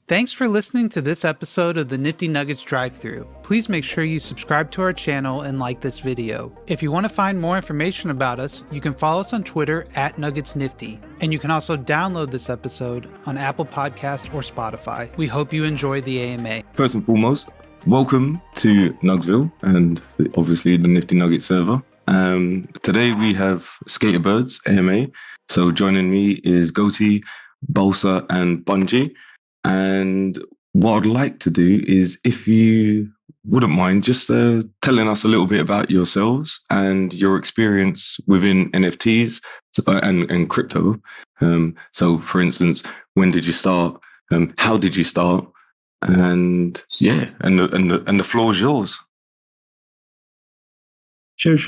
Thanks for listening to this episode of the Nifty Nuggets Drive-Thru. Please make sure you subscribe to our channel and like this video. If you want to find more information about us, you can follow us on Twitter @NuggetsNifty. And you can also download this episode on Apple Podcasts or Spotify. We hope you enjoy the AMA. First and foremost, welcome to Nugsville and obviously the Nifty Nugget server. Today we have SkaterBirds AMA. So joining me is Goatee, Balsa, and Bungie. And what I'd like to do is, if you wouldn't mind, just telling us a little bit about yourselves and your experience within NFTs and crypto. So, for instance, when did you start? How did you start? And yeah, and the floor is yours. Sure.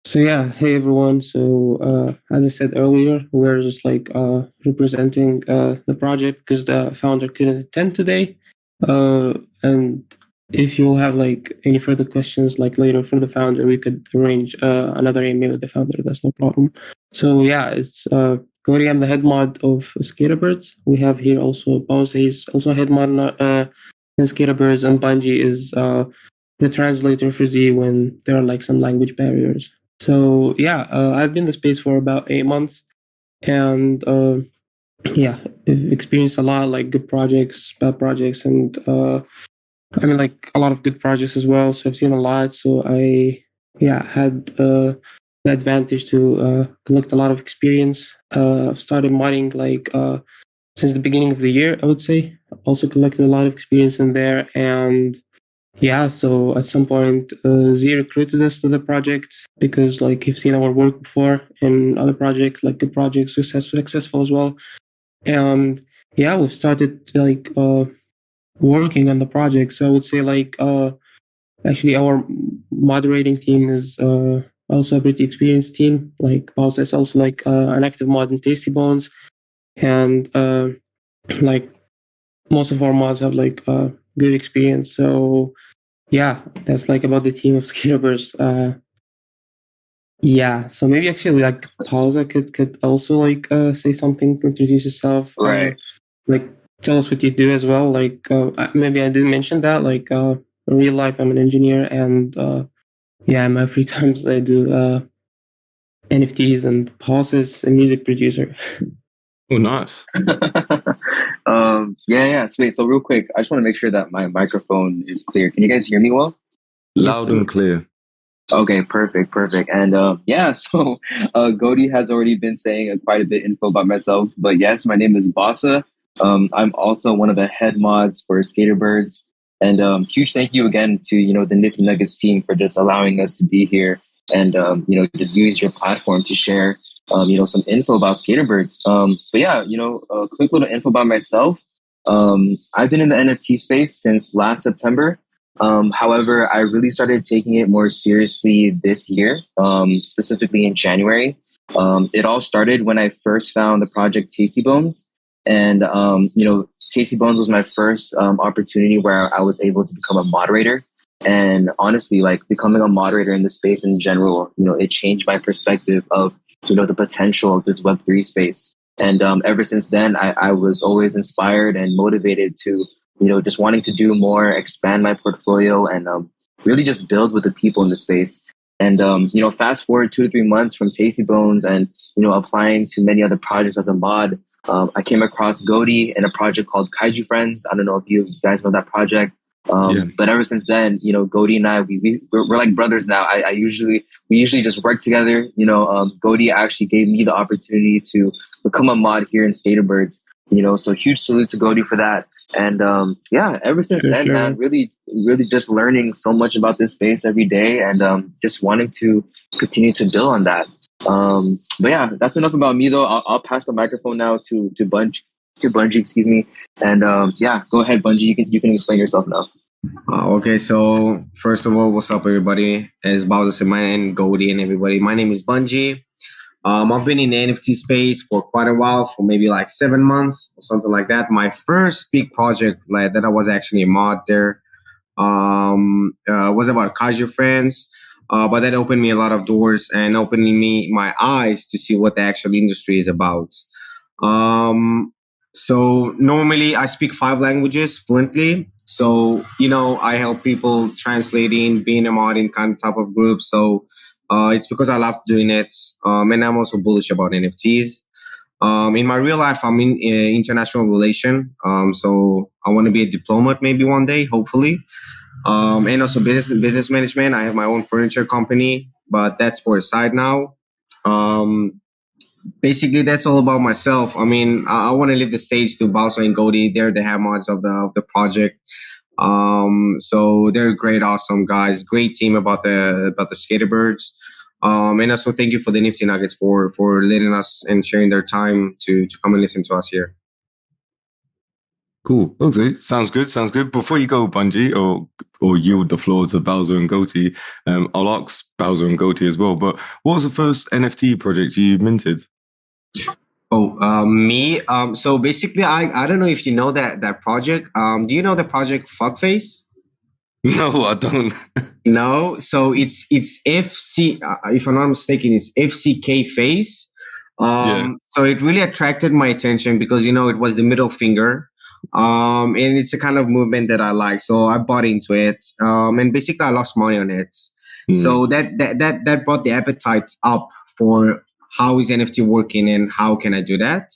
So yeah, hey everyone. So as I said earlier, we're just representing the project because the founder couldn't attend today. And if you'll have any further questions later for the founder, we could arrange another AMA with the founder. That's no problem. So yeah, it's Cody. I'm the head mod of SkaterBirds. We have here also Opensea. He's also head mod in SkaterBirds, and Bungie is the translator for Z when there are some language barriers. So yeah, I've been in the space for about 8 months, and yeah, I've experienced a lot, good projects, bad projects, and a lot of good projects as well. So I've seen a lot. So I had the advantage to collect a lot of experience. I've started modding since the beginning of the year, I would say. Also collected a lot of experience in there, and yeah, so at some point, Z recruited us to the project because, he've seen our work before in other projects, good projects, successful as well. And yeah, we've started working on the project. So I would say actually our moderating team is also a pretty experienced team. Paul's is also an active mod in Tasty Bones, and most of our mods have good experience. So yeah, that's about the team of SkaterBirds. Yeah, so maybe actually Pausa could also say something, introduce yourself, right? Tell us what you do as well. Maybe I didn't mention that. In real life, I'm an engineer, and in my free times I do NFTs, and Pausa is a music producer. Oh, nice. Yeah. So real quick, I just want to make sure that my microphone is clear. Can you guys hear me well? Loud and clear. Okay, perfect. And so Goatee has already been saying quite a bit info about myself. But yes, my name is Basa. I'm also one of the head mods for SkaterBirds. And huge thank you again to, the Nifty Nuggets team for just allowing us to be here and, just use your platform to share some info about SkaterBirds. But yeah, a quick little info about myself. I've been in the NFT space since last September. However, I really started taking it more seriously this year, specifically in January. It all started when I first found the project Tasty Bones. And, Tasty Bones was my first opportunity where I was able to become a moderator. And honestly, becoming a moderator in the space in general, it changed my perspective of the potential of this Web3 space. And ever since then, I was always inspired and motivated to, just wanting to do more, expand my portfolio, and really just build with the people in the space. And, fast forward 2 to 3 months from Tasty Bones and, applying to many other projects as a mod, I came across Goatee in a project called Kaiju Friends. I don't know if you guys know that project. But ever since then, Goatee and I, we're like brothers now. We usually just work together. Goatee actually gave me the opportunity to become a mod here in SkaterBirds. So huge salute to Goatee for that. And ever since then, man, really just learning so much about this space every day, and just wanting to continue to build on that. But yeah, that's enough about me though. I'll pass the microphone now to Bungie, excuse me. And go ahead, Bungie. You can explain yourself now. Okay, so first of all, what's up, everybody? As Bowser said, my name is Goldie, and everybody. My name is Bungie. I've been in the NFT space for quite a while, for maybe 7 months or something like that. My first big project that I was actually a mod there was about Kaiju Friends. But that opened me a lot of doors and opening me my eyes to see what the actual industry is about. So normally I speak 5 languages fluently. So, I help people translating, being a mod in kind of type of group. So it's because I love doing it. And I'm also bullish about NFTs. In my real life, I'm in international relation. So I want to be a diplomat maybe one day, hopefully. And also business management. I have my own furniture company, but that's for a side now. Um, Basically, that's all about myself. I mean, I want to leave the stage to Balsa and Goldie. They're the head mods of the project. So they're great, awesome guys. Great team about the SkaterBirds. And also thank you for the Nifty Nuggets for letting us and sharing their time to come and listen to us here. Cool. Okay. Sounds good. Sounds good. Before you go, Bungie, or yield the floor to Bowser and Goatee, I'll ask Bowser and Goatee as well. But what was the first NFT project you minted? Oh, me. So basically, I don't know if you know that project. Do you know the project Fuckface? No, I don't. No, so it's FC. If I'm not mistaken, it's FCK Face. Yeah. So it really attracted my attention because it was the middle finger, and it's a kind of movement that I like. So I bought into it, and basically I lost money on it. So that brought the appetite up for how is NFT working and how can I do that.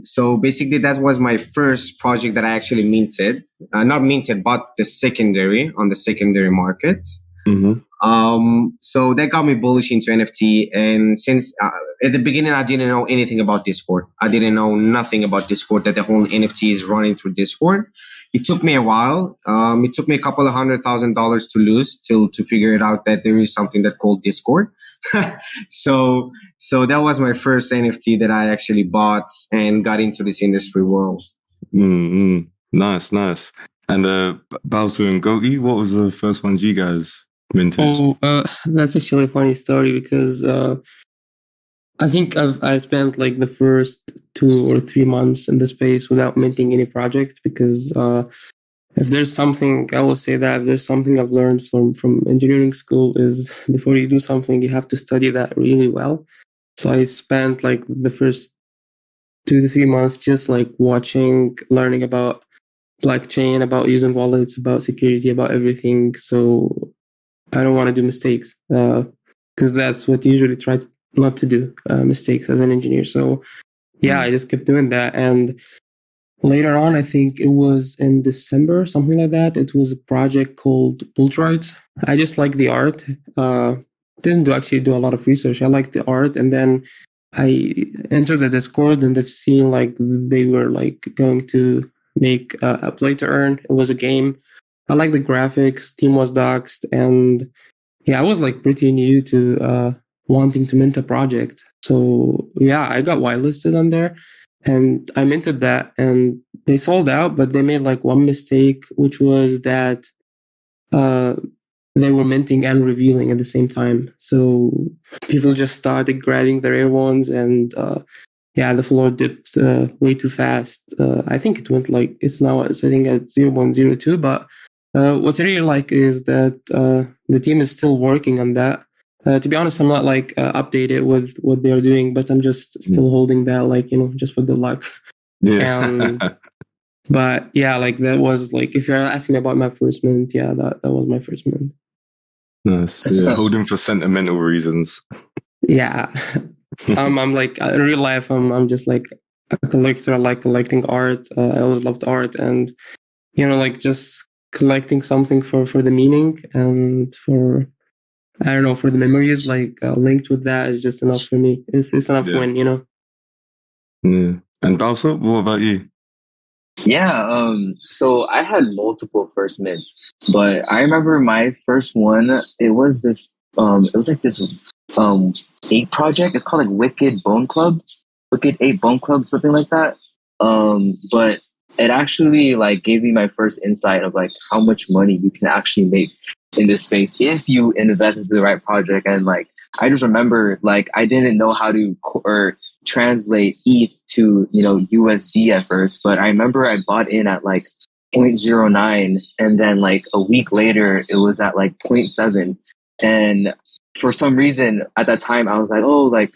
So basically, that was my first project that I actually minted. Not minted, but the secondary on the secondary market. Mm-hmm. So that got me bullish into NFT. And since at the beginning, I didn't know anything about Discord. I didn't know nothing about Discord, that the whole NFT is running through Discord. It took me a while. It took me a couple of $100,000 to lose to figure it out that there is something that called Discord. so that was my first NFT that I actually bought and got into this industry world. Mm-hmm. Nice, nice. And Bowser and Gogi, what was the first ones you guys minted? Oh, that's actually a funny story because I think I spent like the first 2 or 3 months in the space without minting any project because if there's something, I will say that if there's something I've learned from engineering school is before you do something, you have to study that really well. So I spent like the first 2 to 3 months just like watching, learning about blockchain, about using wallets, about security, about everything. So I don't want to do mistakes because that's what you usually try not to do, mistakes as an engineer. So yeah, I just kept doing that. And later on, I think it was in December, something like that. It was a project called Bulltroids. I just like the art. Didn't actually do a lot of research. I liked the art, and then I entered the Discord, and I've seen like they were like going to make a play to earn. It was a game. I like the graphics. Team was doxed, and yeah, I was like pretty new to wanting to mint a project. So yeah, I got whitelisted on there. And I minted that, and they sold out, but they made like one mistake, which was that they were minting and revealing at the same time. So people just started grabbing the rare ones, and yeah, the floor dipped way too fast. I think it went like it's now sitting at 0.02. But what I really like is that the team is still working on that. To be honest, I'm not like updated with what they're doing, but I'm just still holding that, like, just for good luck. Yeah. But yeah, like that was like, if you're asking me about my first mint, yeah, that was my first mint. Nice. Yeah, holding for sentimental reasons. Yeah. I'm like, in real life, I'm just like a collector. I like collecting art. I always loved art, and like just collecting something for the meaning and for, I don't know, for the memories like linked with that is just enough for me. It's enough Yeah. win, Yeah. And Balsa, what about you? Yeah, so I had multiple first mints, but I remember my first one, it was like this ape project. It's called like Wicked Ape Bone Club, something like that. But it actually like gave me my first insight of like how much money you can actually make in this space if you invest into the right project. And like I just remember like I didn't know how to or translate ETH to USD at first, but I remember I bought in at like 0.09, and then like a week later it was at like 0.7. And for some reason at that time I was like, oh, like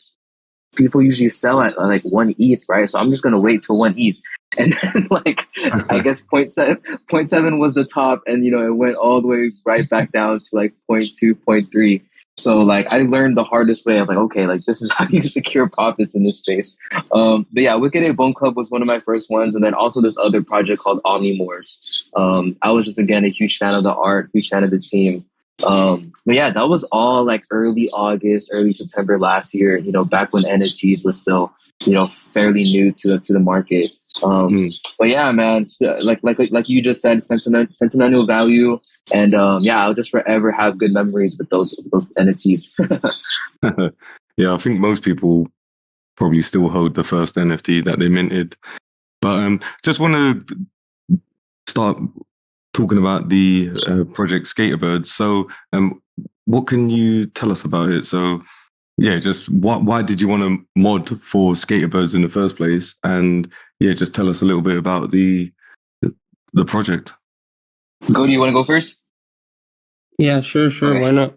people usually sell at like 1 ETH, right? So I'm just gonna wait till 1 ETH. And then like I guess point seven was the top, and it went all the way right back down to like point 0.2, point 0.3. So like I learned the hardest way of like, okay, like this is how you secure profits in this space. But yeah, Wicked A Bone Club was one of my first ones, and then also this other project called Omnimorphs. I was just again a huge fan of the art, huge fan of the team. But yeah, that was all like early August, early September last year. Back when NFTs was still fairly new to the market. But yeah, man, like you just said, sentimental value, and yeah, I'll just forever have good memories with those NFTs. Yeah, I think most people probably still hold the first NFT that they minted. But just want to start talking about the project SkaterBirds. So what can you tell us about it? So yeah, just why did you want to mod for SkaterBirds in the first place? And yeah, just tell us a little bit about the project. Go, do you want to go first? Yeah, sure, Okay. why not?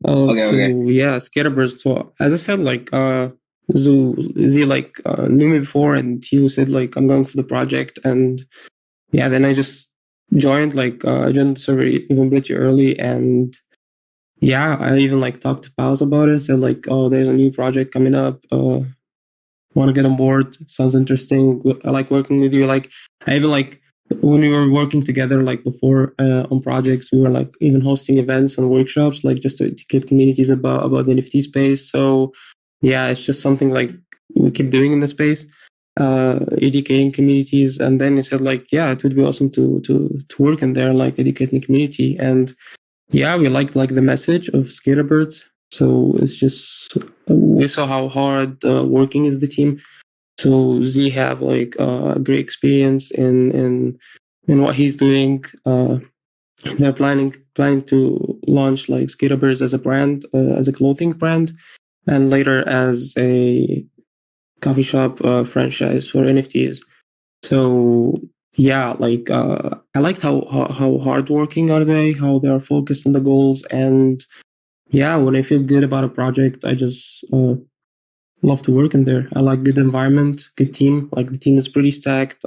Okay. Yeah, SkaterBirds. So as I said, like Z like knew me before, and he said like I'm going for the project, and yeah, then I just joined the server even pretty early, and yeah, I even like talked to pals about it. Said like, oh, there's a new project coming up. Want to get on board? Sounds interesting. I like working with you. Like I even like when we were working together like before on projects, we were like even hosting events and workshops like just to educate communities about the NFT space. So yeah, it's just something like we keep doing in the space, educating communities. And then he said like, yeah, it would be awesome to work in there, like educating the community. And yeah, we liked like the message of SkaterBirds. So it's just we saw how hard working is the team. So Z have like a great experience in what he's doing. They're planning to launch like SkaterBirds as a brand, as a clothing brand, and later as a coffee shop franchise for NFTs. So yeah, like I liked how hardworking are they, how they are focused on the goals, and yeah, when I feel good about a project, I just love to work in there. I like good environment, good team. Like the team is pretty stacked.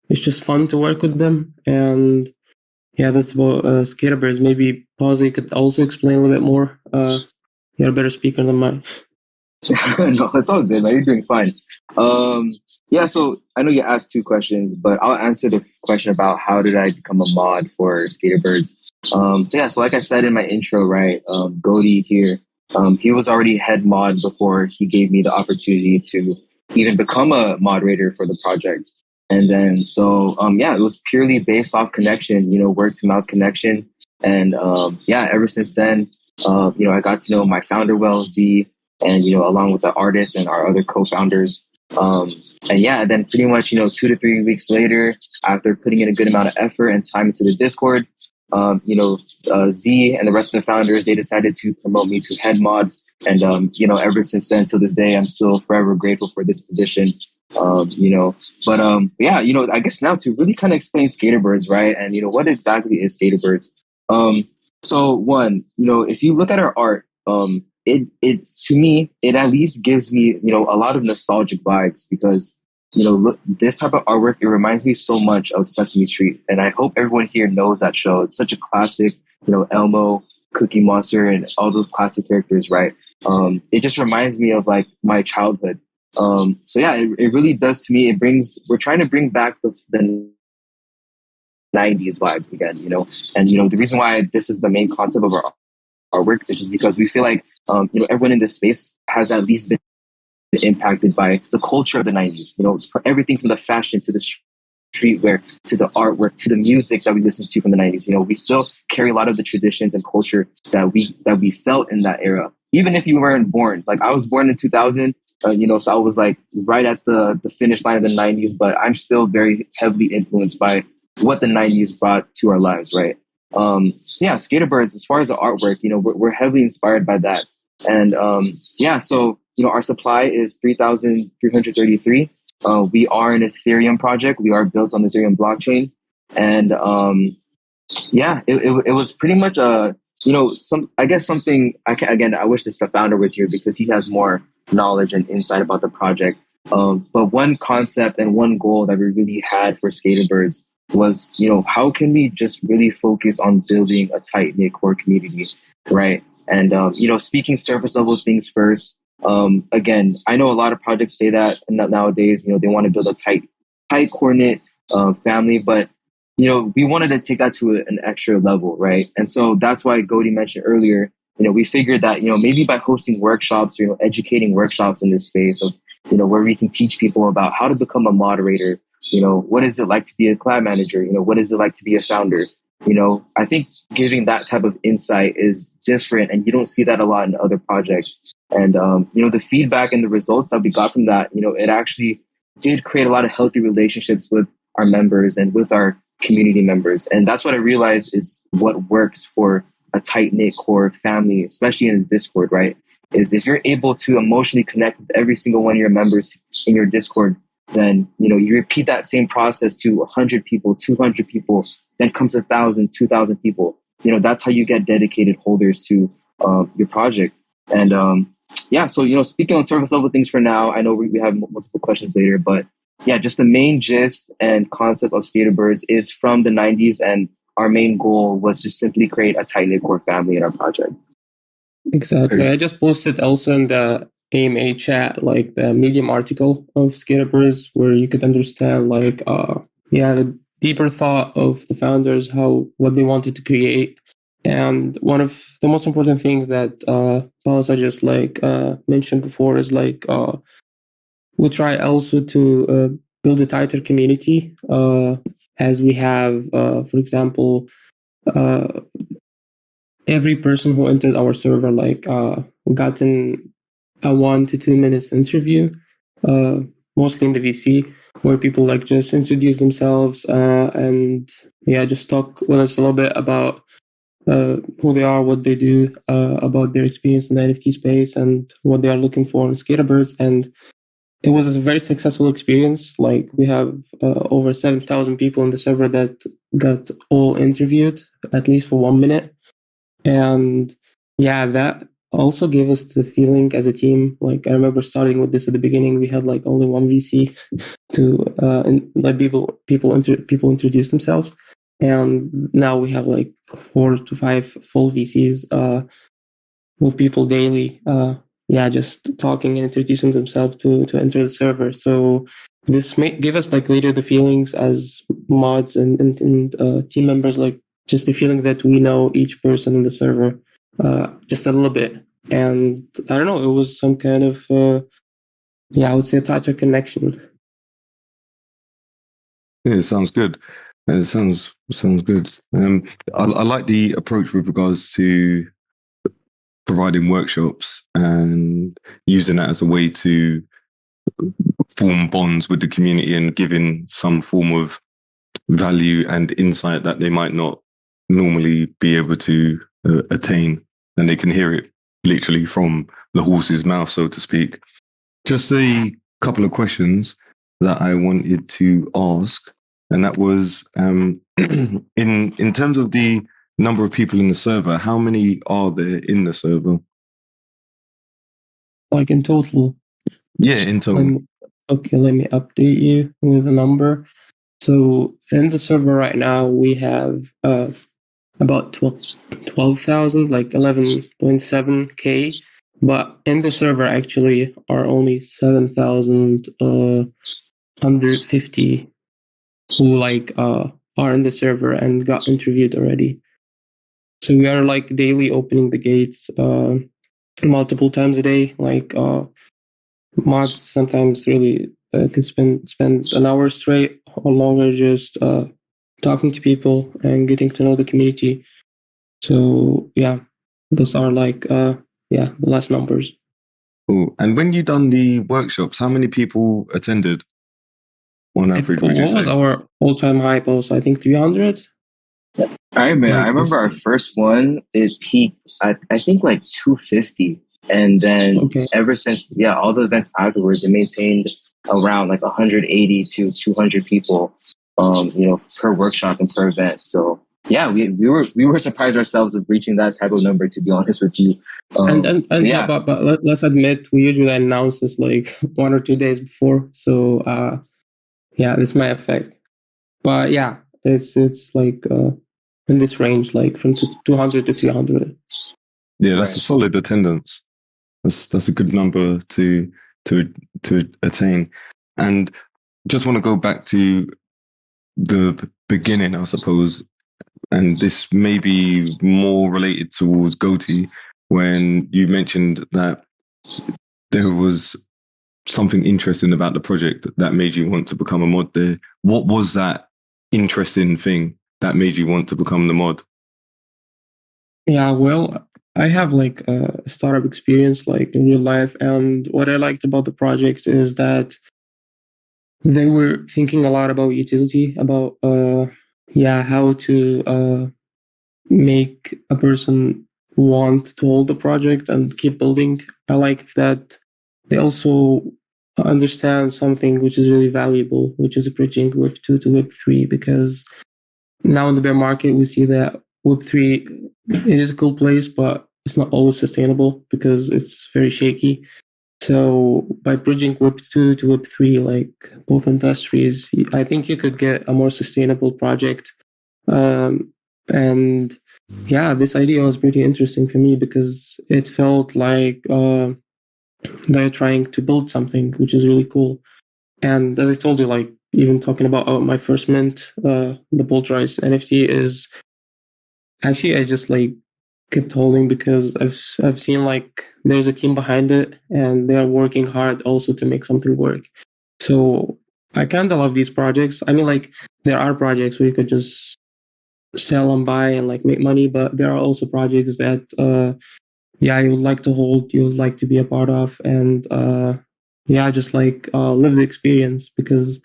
It's just fun to work with them, and yeah, that's about SkaterBirds. Maybe Pause, you could also explain a little bit more. You're a better speaker than mine. No, it's all good, man. You're doing fine. Yeah, so I know you asked two questions, but I'll answer the question about how did I become a mod for SkaterBirds. So like I said in my intro, right, Goldie here, he was already head mod before he gave me the opportunity to even become a moderator for the project. And then, yeah, it was purely based off connection, word to mouth connection. And yeah, ever since then, I got to know my founder well, Z, and along with the artists and our other co-founders. And yeah, then pretty much 2 to 3 weeks later, after putting in a good amount of effort and time into the Discord, Z and the rest of the founders, they decided to promote me to head mod. And ever since then till this day, I'm still forever grateful for this position. Yeah, I guess now to really kind of explain SkaterBirds, right? And what exactly is SkaterBirds? So one, if you look at our art, it to me, it at least gives me, a lot of nostalgic vibes because, look, this type of artwork, it reminds me so much of Sesame Street. And I hope everyone here knows that show. It's such a classic, Elmo, Cookie Monster, and all those classic characters, right? It just reminds me of like my childhood. So yeah, it really does to me. We're trying to bring back the 90s vibes again, and, the reason why this is the main concept of our work is just because we feel like, everyone in this space has at least been impacted by the culture of the 90s, for everything from the fashion to the streetwear to the artwork to the music that we listened to from the 90s. We still carry a lot of the traditions and culture that we felt in that era, even if you weren't born. Like I was born in 2000, so I was like right at the finish line of the 90s, but I'm still very heavily influenced by what the 90s brought to our lives, right? So yeah, SkaterBirds, as far as the artwork, we're heavily inspired by that. And yeah, so our supply is 3,333. We are an Ethereum project. We are built on the Ethereum blockchain. And yeah, it was pretty much something I wish the founder was here because he has more knowledge and insight about the project. But one concept and one goal that we really had for SkaterBirds was, how can we just really focus on building a tight-knit core community, right? And, speaking surface level things first, again, I know a lot of projects say that nowadays, they want to build a tight core knit family, but we wanted to take that to an extra level, right? And so that's why Gody mentioned earlier, we figured that, maybe by hosting workshops, educating workshops in this space of, where we can teach people about how to become a moderator, what is it like to be a clan manager? What is it like to be a founder? I think giving that type of insight is different, and you don't see that a lot in other projects. And, the feedback and the results that we got from that, it actually did create a lot of healthy relationships with our members and with our community members. And that's what I realized is what works for a tight-knit core family, especially in Discord, right? Is if you're able to emotionally connect with every single one of your members in your Discord, then, you repeat that same process to 100 people, 200 people, then comes 1,000, 2,000 people. That's how you get dedicated holders to your project. And so, speaking on surface level things for now, I know we have multiple questions later, but yeah, just the main gist and concept of SkaterBirds is from the 90s, and our main goal was to simply create a tight-knit core family in our project. Exactly. I just posted also in the AMA chat, like the Medium article of SkaterBirds, where you could understand, like, the deeper thought of the founders, what they wanted to create. And one of the most important things that Palasa just mentioned before is we try also to build a tighter community, as we have, for example, every person who entered our server gotten a 1 to 2 minutes interview, mostly in the VC, where people just introduce themselves and just talk with us a little bit about who they are, what they do, about their experience in the NFT space, and what they are looking for in SkaterBirds. And it was a very successful experience. We have over 7,000 people in the server that got all interviewed, at least for 1 minute. And that also gave us the feeling as a team. I remember starting with this at the beginning, we had only one VC to let people introduce themselves. And now we have 4 to 5 full VCs with people daily, just talking and introducing themselves to enter the server. So this may give us later the feelings as mods and team members, just the feeling that we know each person in the server just a little bit. And I don't know, it was some kind of I would say a tighter connection. Yeah, it sounds good. It sounds good. I like the approach with regards to providing workshops and using that as a way to form bonds with the community and giving some form of value and insight that they might not normally be able to attain, and they can hear it literally from the horse's mouth, so to speak. Just a couple of questions that I wanted to ask, and that was in terms of the number of people in the server, how many are there in the server? In total? Yeah, in total. Let me update you with a number. So in the server right now, we have about 12,000, 11.7K. But in the server actually are only 7,150 who are in the server and got interviewed already. So we are daily opening the gates multiple times a day. Mods sometimes really can spend an hour straight or longer just talking to people and getting to know the community. So those are the last numbers. Cool. And when you done the workshops, how many people attended on average? What was our all-time high post? I think 300. I remember our first one. It peaked at I think 250, and then ever since all the events afterwards, it maintained around 180 to 200 people, per workshop and per event. So yeah, we were surprised ourselves of reaching that type of number, to be honest with you. Yeah. But let's admit, we usually announce this like 1 or 2 days before. So yeah, this might affect. But yeah, it's like in this range, like from 200 to 300. Yeah, that's a solid attendance. That's a good number to attain. And just want to go back to the beginning, I suppose, and this may be more related towards Goatee, when you mentioned that there was something interesting about the project that made you want to become a mod there. What was that interesting thing that made you want to become the mod? Yeah, well, I have like a startup experience like in real life, and what I liked about the project is that they were thinking a lot about utility, about how to make a person want to hold the project and keep building. I like that they also understand something which is really valuable, which is bridging Web 2 to Web 3, because now in the bear market, we see that Web 3, it is a cool place, but it's not always sustainable because it's very shaky. So by bridging Web 2 to Web 3, like both industries, I think you could get a more sustainable project. And yeah, this idea was pretty interesting for me because it felt like they're trying to build something which is really cool. And as I told you, like even talking about my first mint, the Boltrise NFT is actually I just like kept holding because I've seen like there's a team behind it and they are working hard also to make something work. So I kind of love these projects. I mean, like there are projects where you could just sell and buy and like make money, but there are also projects that you would like to hold, you would like to be a part of, and just like live the experience, because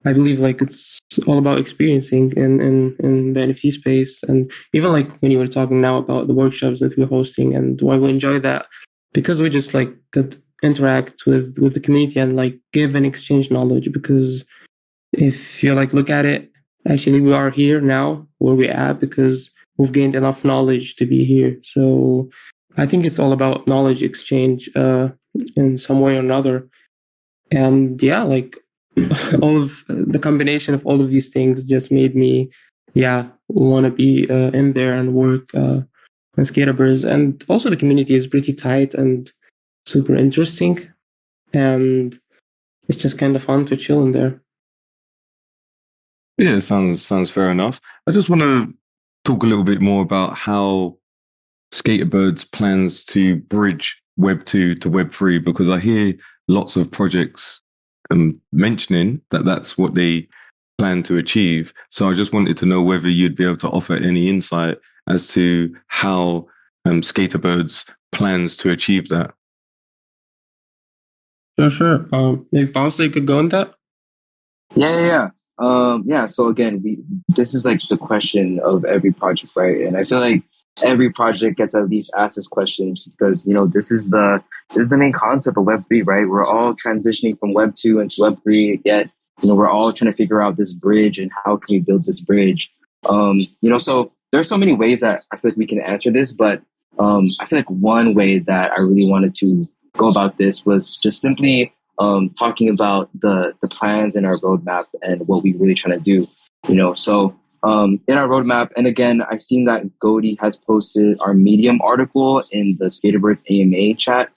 I believe like it's all about experiencing in the NFT space. And even like when you were talking now about the workshops that we're hosting and why we enjoy that, because we just like could interact with the community and like give and exchange knowledge. Because if you like look at it, actually we are here now where we're at because we've gained enough knowledge to be here. So I think it's all about knowledge exchange in some way or another. And yeah, like all of the combination of all of these things just made me want to be in there and work on SkaterBirds. And also the community is pretty tight and super interesting, and it's just kind of fun to chill in there. Yeah, sounds fair enough. I just want to talk a little bit more about how SkaterBirds plans to bridge Web 2 to Web 3, because I hear lots of projects mentioning that that's what they plan to achieve. So I just wanted to know whether you'd be able to offer any insight as to how SkaterBirds plans to achieve that. Sure. Maybe Pausa, you could go on that. Yeah. So again, this is like the question of every project, right? And I feel like every project gets at least asked this question because this is the main concept of Web3, right? We're all transitioning from Web 2 into Web3. Yet we're all trying to figure out this bridge and how can we build this bridge. So there's so many ways that I feel like we can answer this, but I feel like one way that I really wanted to go about this was just simply talking about the plans and our roadmap and what we really trying to do, So in our roadmap, and again, I've seen that Goatee has posted our Medium article in the SkaterBirds AMA chat.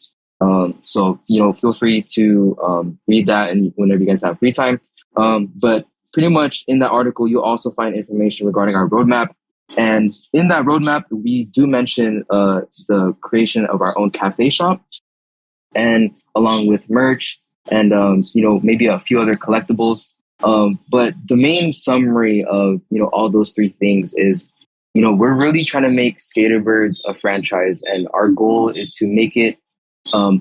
So feel free to read that and whenever you guys have free time. But pretty much in that article, you'll also find information regarding our roadmap. And in that roadmap, we do mention the creation of our own cafe shop, and along with merch and maybe a few other collectibles. But the main summary of all those three things is we're really trying to make SkaterBirds a franchise, and our goal is to make it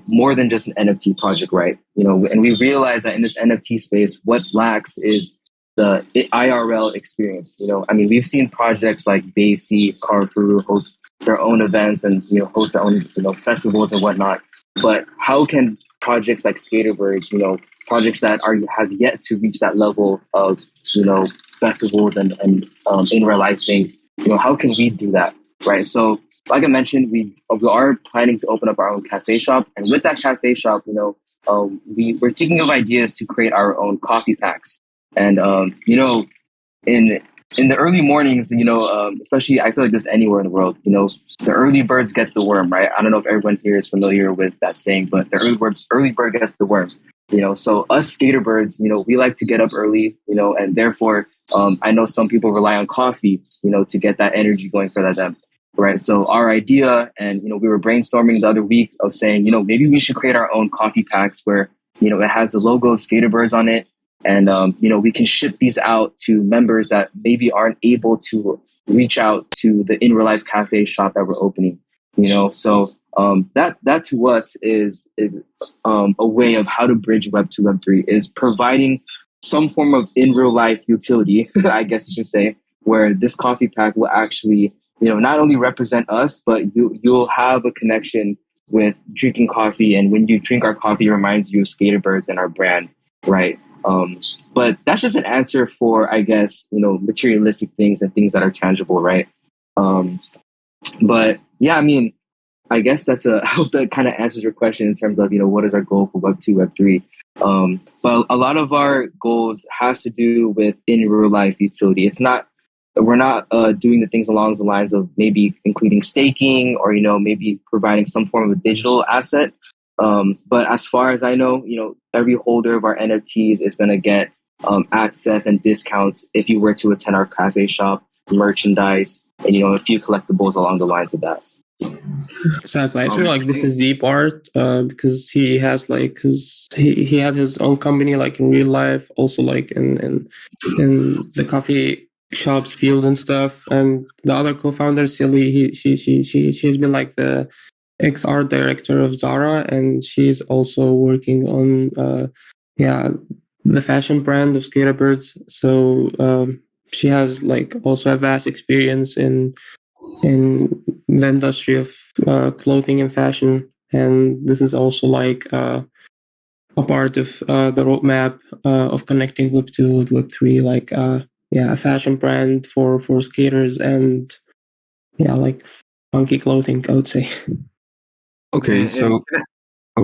more than just an NFT project, right? And we realize that in this NFT space, what lacks is the IRL experience. We've seen projects like Basie, Carrefour host their own events and host their own festivals and whatnot. But how can projects like SkaterBirds, projects that have yet to reach that level of festivals and in real life things, how can we do that, right? So, like I mentioned, we are planning to open up our own cafe shop, and with that cafe shop, we're thinking of ideas to create our own coffee packs, and in the early mornings, especially I feel like this anywhere in the world, the early birds gets the worm, right? I don't know if everyone here is familiar with that saying, but the early bird gets the worm. So us skater birds, we like to get up early, and therefore, I know some people rely on coffee, to get that energy going for them, right? So our idea, and we were brainstorming the other week of saying, maybe we should create our own coffee packs where it has the logo of SkaterBirds on it, and we can ship these out to members that maybe aren't able to reach out to the in real life cafe shop that we're opening. So that to us is a way of how to bridge Web 2, Web 3, is providing some form of in real life utility, I guess you should say, where this coffee pack will actually, not only represent us, but you'll have a connection with drinking coffee. And when you drink our coffee, it reminds you of SkaterBirds and our brand, right? But that's just an answer for, I guess, materialistic things and things that are tangible, right? But yeah, I mean, I guess I hope that kind of answers your question in terms of, what is our goal for Web 2, Web 3. But a lot of our goals has to do with in real life utility. We're not doing the things along the lines of maybe including staking or, maybe providing some form of a digital asset. But as far as I know, every holder of our NFTs is going to get access and discounts if you were to attend our cafe shop, merchandise, and a few collectibles along the lines of that. Exactly. I feel like this is the part because he has he had his own company like in real life, also like in the coffee shops field and stuff. And the other co-founder, Silly, she's been like the ex-art director of Zara, and she's also working on the fashion brand of SkaterBirds. So she has like also a vast experience in the industry of clothing and fashion, and this is also like a part of the roadmap of connecting Web 2 with Web 3, like a fashion brand for skaters and like funky clothing, I would say. Okay, so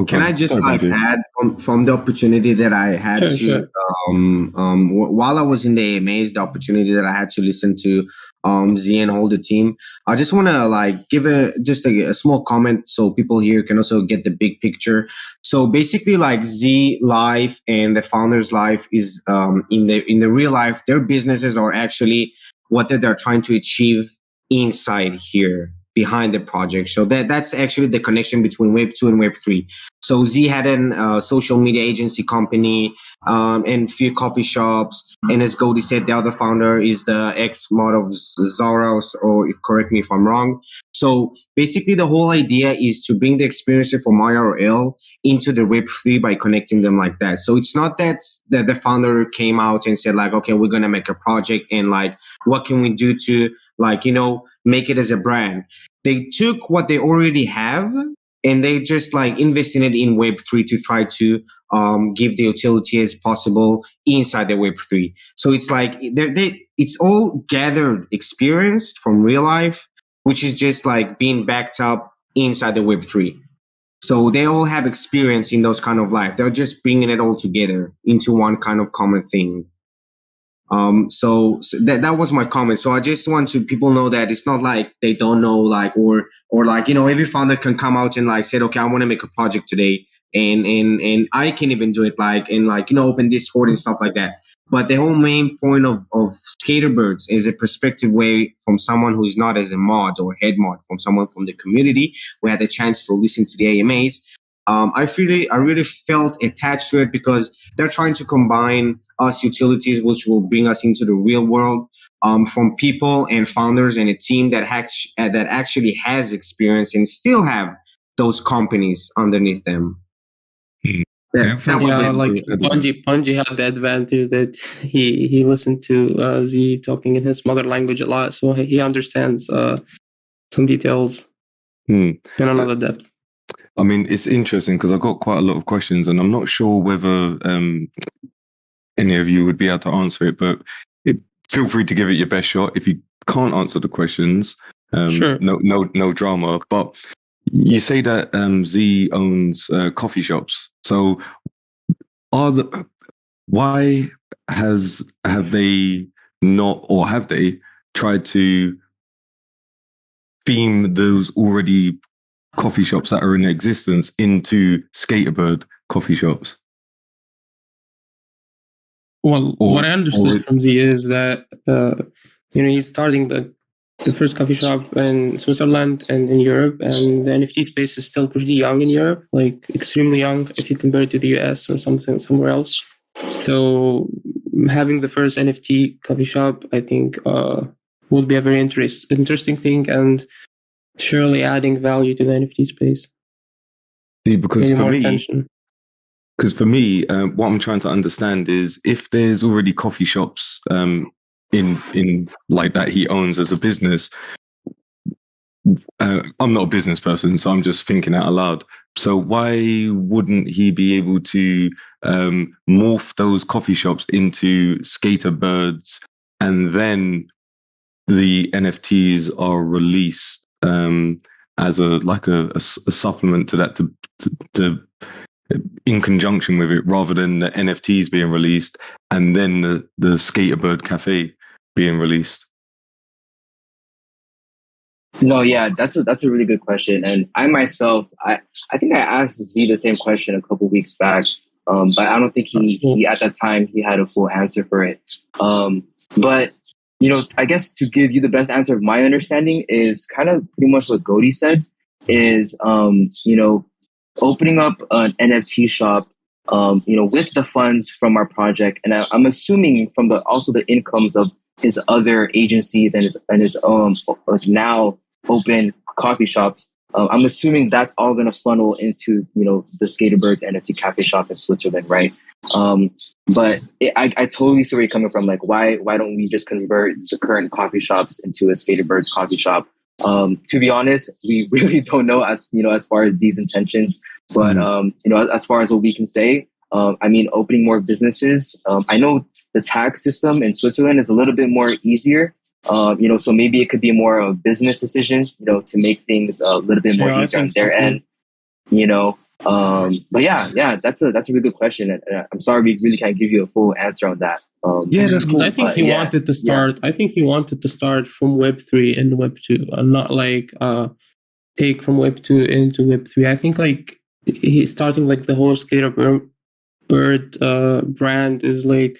can I just add from the opportunity that I had Sure. while I was in the AMAs, the opportunity that I had to listen to Z and all the team. I just want to like give a small comment so people here can also get the big picture. So basically, like Z life and the founder's life is in the real life, their businesses are actually what they're trying to achieve inside here behind the project. So that's actually the connection between Web 2 and Web 3. So Z had a social media agency company and few coffee shops. And as Goldie said, the other founder is the ex-mod of Zara, or correct me if I'm wrong. So basically the whole idea is to bring the experience from IRL into the Web 3 by connecting them like that. So it's not that the founder came out and said like, okay, we're going to make a project and like, what can we do to like, make it as a brand. They took what they already have and they just like invested it in Web3 to try to give the utility as possible inside the Web3. So it's like it's all gathered experience from real life, which is just like being backed up inside the Web3. So they all have experience in those kind of life. They're just bringing it all together into one kind of common thing. So that was my comment. So I just want to people know that it's not like they don't know, like or like every founder can come out and like said, okay, I want to make a project today, and I can even do it, like and like open Discord and stuff like that. But the whole main point of SkaterBirds is a perspective way from someone who's not as a mod or head mod, from someone from the community who had the chance to listen to the AMAs. I really felt attached to it because they're trying to combine us utilities, which will bring us into the real world, from people and founders and a team that actually has experience and still have those companies underneath them. Like Bungie had the advantage that he listened to Z talking in his mother language a lot, so he understands some details in another depth. I mean, it's interesting because I've got quite a lot of questions, and I'm not sure whether any of you would be able to answer it, but feel free to give it your best shot. If you can't answer the questions, Sure. no drama. But you say that Z owns coffee shops. So why have they not, or have they tried to theme those already coffee shops that are in existence into SkaterBird coffee shops? Well, what I understood from Z is that he's starting the first coffee shop in Switzerland and in Europe, and the NFT space is still pretty young in Europe, like extremely young if you compare it to the US or something somewhere else. So having the first NFT coffee shop, I think, would be a very interesting thing, and surely adding value to the NFT space. See, because Maybe for more me, attention. what I'm trying to understand is if there's already coffee shops in like that he owns as a business. I'm not a business person, so I'm just thinking out loud. So why wouldn't he be able to morph those coffee shops into SkaterBirds, and then the NFTs are released as a supplement to that, to in conjunction with it, rather than the NFTs being released and then the SkaterBird Cafe being released? No, yeah, that's a really good question, and I myself, I think I asked Z the same question a couple weeks back, but I don't think he at that time he had a full answer for it. But I guess to give you the best answer of my understanding is kind of pretty much what Gody said is, opening up an NFT shop, with the funds from our project, and I'm assuming from also the incomes of his other agencies and his now open coffee shops. I'm assuming that's all going to funnel into the SkaterBirds NFT cafe shop in Switzerland, right? But I totally see where you're coming from. Like, why don't we just convert the current coffee shops into a SkaterBirds coffee shop? To be honest, we really don't know as far as these intentions. But as far as what we can say, opening more businesses. I know the tax system in Switzerland is a little bit more easier. So maybe it could be more of a business decision, to make things a little bit more easier on their end. But yeah, that's a really good question. And I'm sorry we really can't give you a full answer on that. That's cool. I think he wanted to start. I think he wanted to start from Web3 and Web2, and not like take from Web2 into Web3. I think like he's starting like the whole SkaterBird brand is like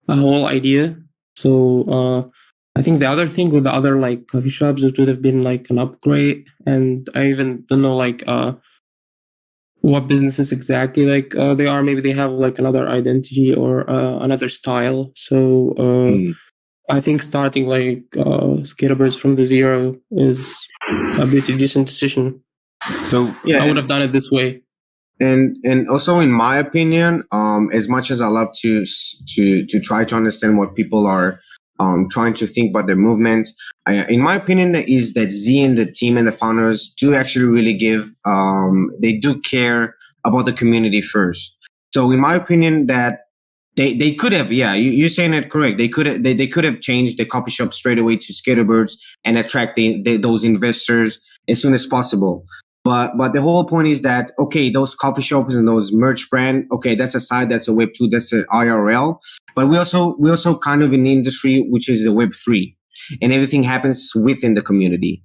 a whole idea. So I think the other thing with the other like coffee shops, it would have been like an upgrade. And I even don't know like what businesses exactly like they are. Maybe they have like another identity or another style. So I think starting like SkaterBirds from the zero is a pretty decent decision. So I would have done it this way. And also, in my opinion, as much as I love to try to understand what people are trying to think about their movement, in my opinion, is that Z and the team and the founders do actually really they do care about the community first. So in my opinion, that they could have, you're saying it correct. They could have changed the coffee shop straight away to SkaterBirds and attract those investors as soon as possible. But the whole point is that, okay, those coffee shops and those merch brand, okay, that's a side, that's a Web2, that's an IRL. But we also kind of in the industry, which is the Web3, and everything happens within the community.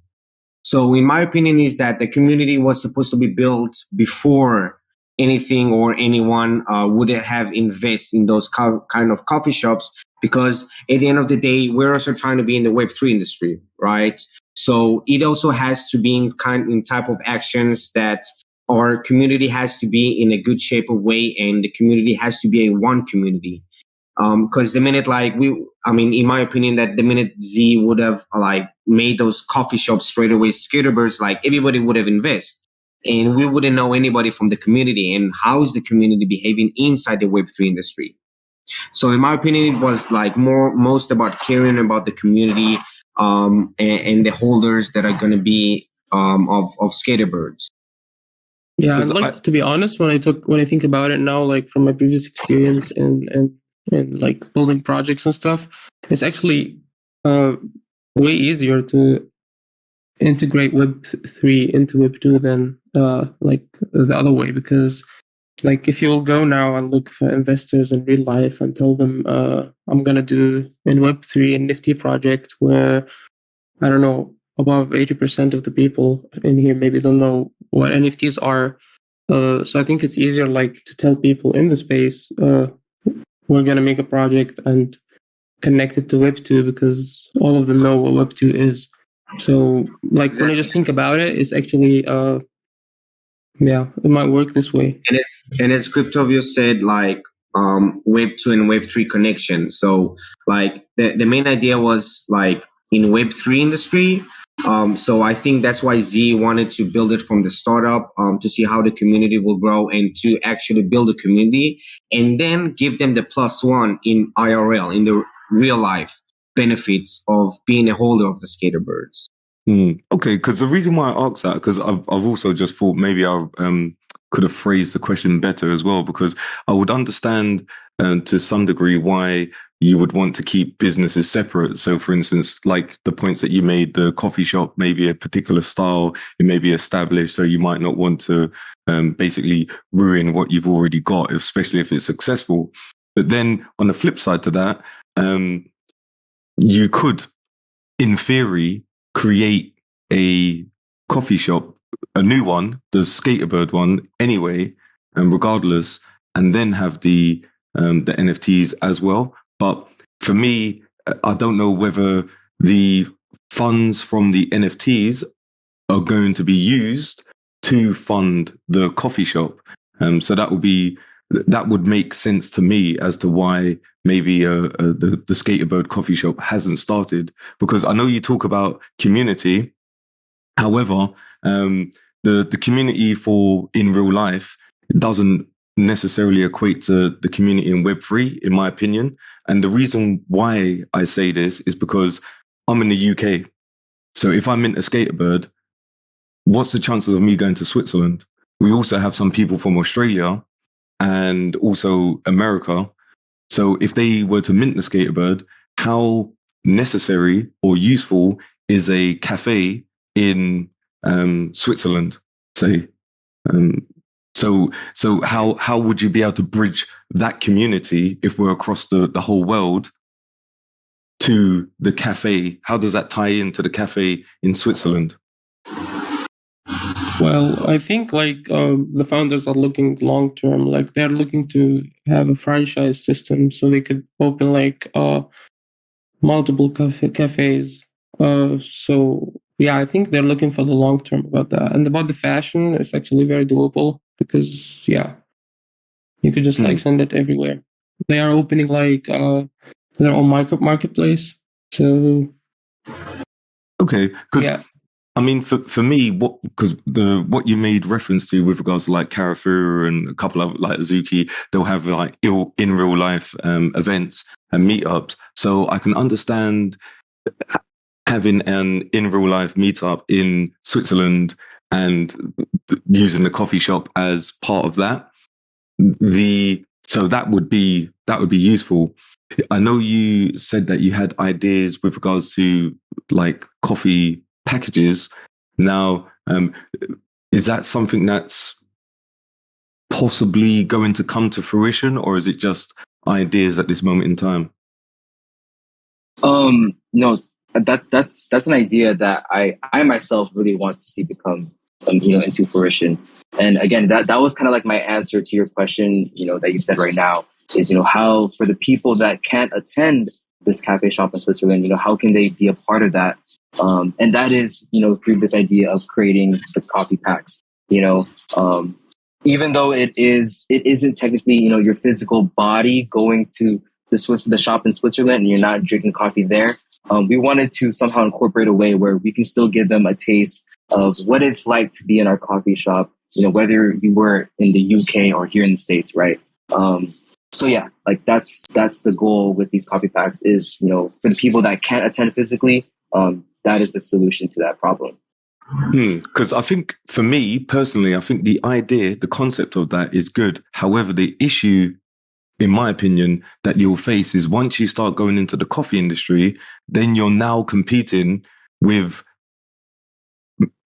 So in my opinion is that the community was supposed to be built before anything or anyone would have invest in those kind of coffee shops, because at the end of the day, we're also trying to be in the Web3 industry, right? So it also has to be in type of actions that our community has to be in a good shape of way, and the community has to be a one community. Because the minute in my opinion, that the minute Z would have made those coffee shops straight away SkaterBirds, everybody would have invested, and we wouldn't know anybody from the community and how is the community behaving inside the Web3 industry. So in my opinion, it was most about caring about the community and the holders that are going to be of SkaterBirds. Yeah, and to be honest, when I think about it now, from my previous experience and building projects and stuff, it's actually way easier to integrate Web3 into Web2 than like the other way, because like if you'll go now and look for investors in real life and tell them I'm gonna do in Web3 a Nifty project where I don't know above 80% of the people in here maybe don't know what NFTs are. So I think it's easier like to tell people in the space we're gonna make a project and connect it to Web2 because all of them know what Web2 is. So like when I just think about it, it's actually yeah, it might work this way. And as Cryptovio said, like Web 2 and Web 3 connection. So like the main idea was like in Web 3 industry. So I think that's why Z wanted to build it from the startup to see how the community will grow and to actually build a community and then give them the +1 in IRL, in the real life benefits of being a holder of the SkaterBirds. Okay, because the reason why I asked that, because I've also just thought maybe I could have phrased the question better as well, because I would understand to some degree why you would want to keep businesses separate. So, for instance, like the points that you made, the coffee shop, maybe a particular style, it may be established, so you might not want to basically ruin what you've already got, especially if it's successful. But then on the flip side to that, you could, in theory, create a coffee shop, a new one, the SkaterBird one, anyway, and regardless, and then have the NFTs as well. But for me, I don't know whether the funds from the NFTs are going to be used to fund the coffee shop. So that would make sense to me as to why maybe the SkaterBird coffee shop hasn't started, because I know you talk about community. However, the community for in real life doesn't necessarily equate to the community in Web3, in my opinion. And the reason why I say this is because I'm in the UK. So if I mint a SkaterBird, what's the chances of me going to Switzerland? We also have some people from Australia and also America. So if they were to mint the SkaterBird, how necessary or useful is a cafe in Switzerland, say? So how would you be able to bridge that community if we're across the whole world to the cafe? How does that tie into the cafe in Switzerland? Well, I think like the founders are looking long term. Like they're looking to have a franchise system so they could open like multiple cafes. So yeah, I think they're looking for the long term about that. And about the fashion, it's actually very doable because yeah, you could just like send it everywhere. They are opening like their own marketplace. So okay, because yeah. I mean, for me, what you made reference to with regards to like Carrefour and a couple of like Azuki, they'll have like in real life events and meetups. So I can understand having an in real life meetup in Switzerland and using the coffee shop as part of that. So that would be useful. I know you said that you had ideas with regards to like coffee packages. Now, is that something that's possibly going to come to fruition, or is it just ideas at this moment in time? No, that's an idea that I myself really want to see become into fruition. And again, that was kind of like my answer to your question, that you said right now is, how for the people that can't attend this cafe shop in Switzerland, how can they be a part of that? And that is, through this idea of creating the coffee packs, even though it isn't technically, your physical body going to the shop in Switzerland and you're not drinking coffee there. We wanted to somehow incorporate a way where we can still give them a taste of what it's like to be in our coffee shop, whether you were in the UK or here in the States, right? So yeah, like that's the goal with these coffee packs is, for the people that can't attend physically, that is the solution to that problem. Because I think for me personally, I think the idea, the concept of that is good. However, the issue in my opinion, that you'll face is once you start going into the coffee industry, then you're now competing with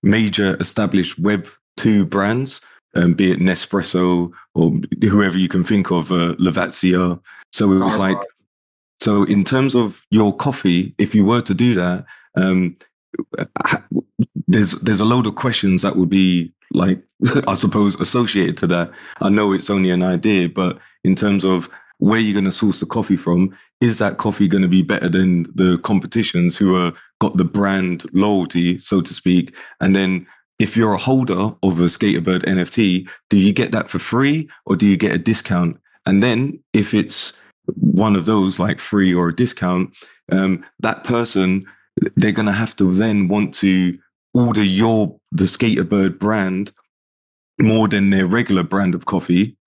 major established Web2 brands, be it Nespresso or whoever you can think of, Lavazza. So it was like, so in terms of your coffee, if you were to do that, there's a load of questions that would be like, I suppose, associated to that. I know it's only an idea, but in terms of where you're going to source the coffee from, is that coffee going to be better than the competitions who are got the brand loyalty, so to speak? And then if you're a holder of a SkaterBird NFT, do you get that for free or do you get a discount? And then if it's one of those like free or a discount, that person, they're going to have to then want to order the SkaterBird brand more than their regular brand of coffee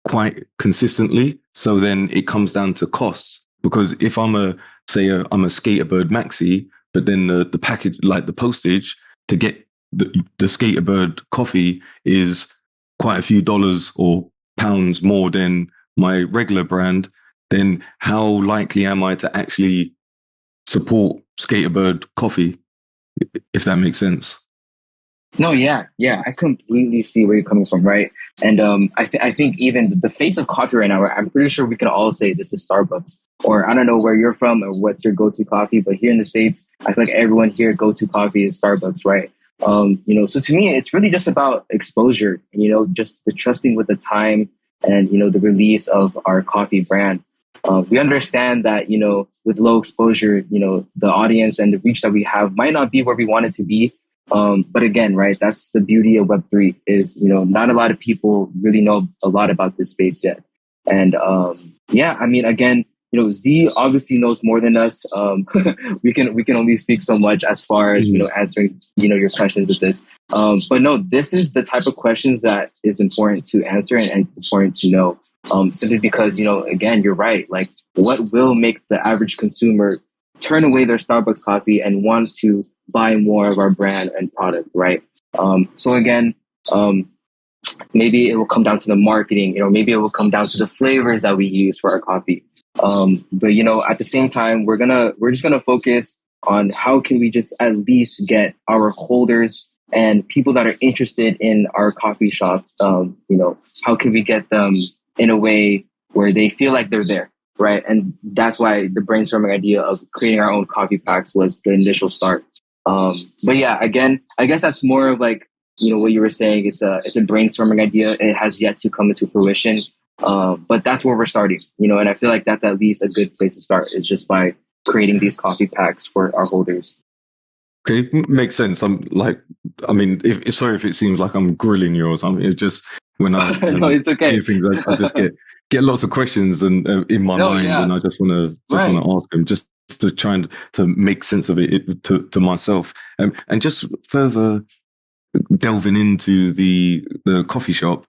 quite consistently. So then it comes down to costs, because if I'm a SkaterBird maxi, but then the package, like the postage to get the SkaterBird coffee is quite a few dollars or pounds more than my regular brand, then how likely am I to actually support SkaterBird coffee, if that makes sense? No, yeah, I completely see where you're coming from, right? And I think even the face of coffee right now, I'm pretty sure we can all say this is Starbucks. Or I don't know where you're from or what's your go-to coffee, but here in the States, I feel like everyone here go-to coffee is Starbucks, right? So to me, it's really just about exposure, and, just the trusting with the time and, the release of our coffee brand. We understand that, with low exposure, the audience and the reach that we have might not be where we want it to be. But again, right, that's the beauty of Web3 is, not a lot of people really know a lot about this space yet. And again, Z obviously knows more than us. We can only speak so much as far as, answering, your questions with this. But no, this is the type of questions that is important to answer and important to know. Simply because, again, you're right. Like, what will make the average consumer turn away their Starbucks coffee and want to buy more of our brand and product, right? So again, maybe it will come down to the marketing, maybe it will come down to the flavors that we use for our coffee. But at the same time, we're just gonna focus on how can we just at least get our holders and people that are interested in our coffee shop, how can we get them in a way where they feel like they're there, right? And that's why the brainstorming idea of creating our own coffee packs was the initial start. But yeah, again, I guess that's more of like, what you were saying. It's a brainstorming idea. It has yet to come into fruition. But that's where we're starting, and I feel like that's at least a good place to start is just by creating these coffee packs for our holders. Okay, makes sense. Sorry if it seems like I'm grilling you or something. It's just when I no, it's okay. hear things, I just get lots of questions and in my mind, and I just want to ask them just to try and to make sense of it to myself. And just further delving into the coffee shop.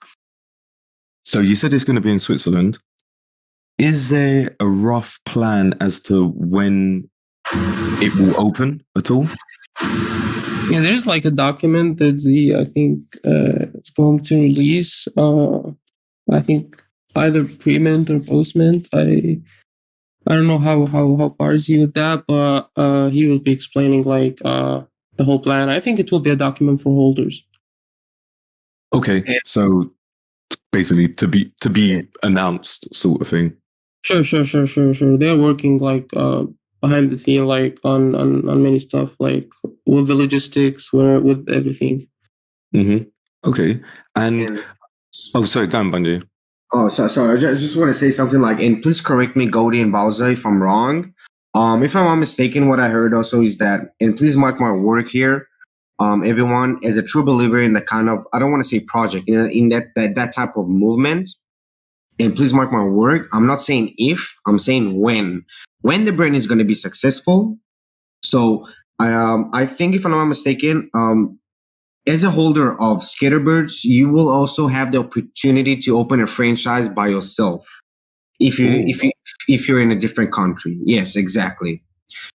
So you said it's going to be in Switzerland. Is there a rough plan as to when it will open at all? Yeah, there's like a document that I think is going to release. I think either pre-mint or post-mint. I don't know how far is he with that, but he will be explaining like the whole plan. I think it will be a document for holders. Okay, so basically to be announced, sort of thing. Sure. They're working like behind the scene, like on many stuff, like with the logistics, with everything. Mm-hmm. Okay, and sorry, go on, Bunji. Oh, sorry. I just want to say something like, and please correct me, Goldie and Bowser, if I'm wrong. If I'm not mistaken, what I heard also is that, and please mark my word here, everyone is a true believer in the kind of, I don't want to say project, in that type of movement. And please mark my word, I'm not saying if, I'm saying when the brand is going to be successful. So I think, if I'm not mistaken, as a holder of SkaterBirds, you will also have the opportunity to open a franchise by yourself if you're in a different country. Yes, exactly.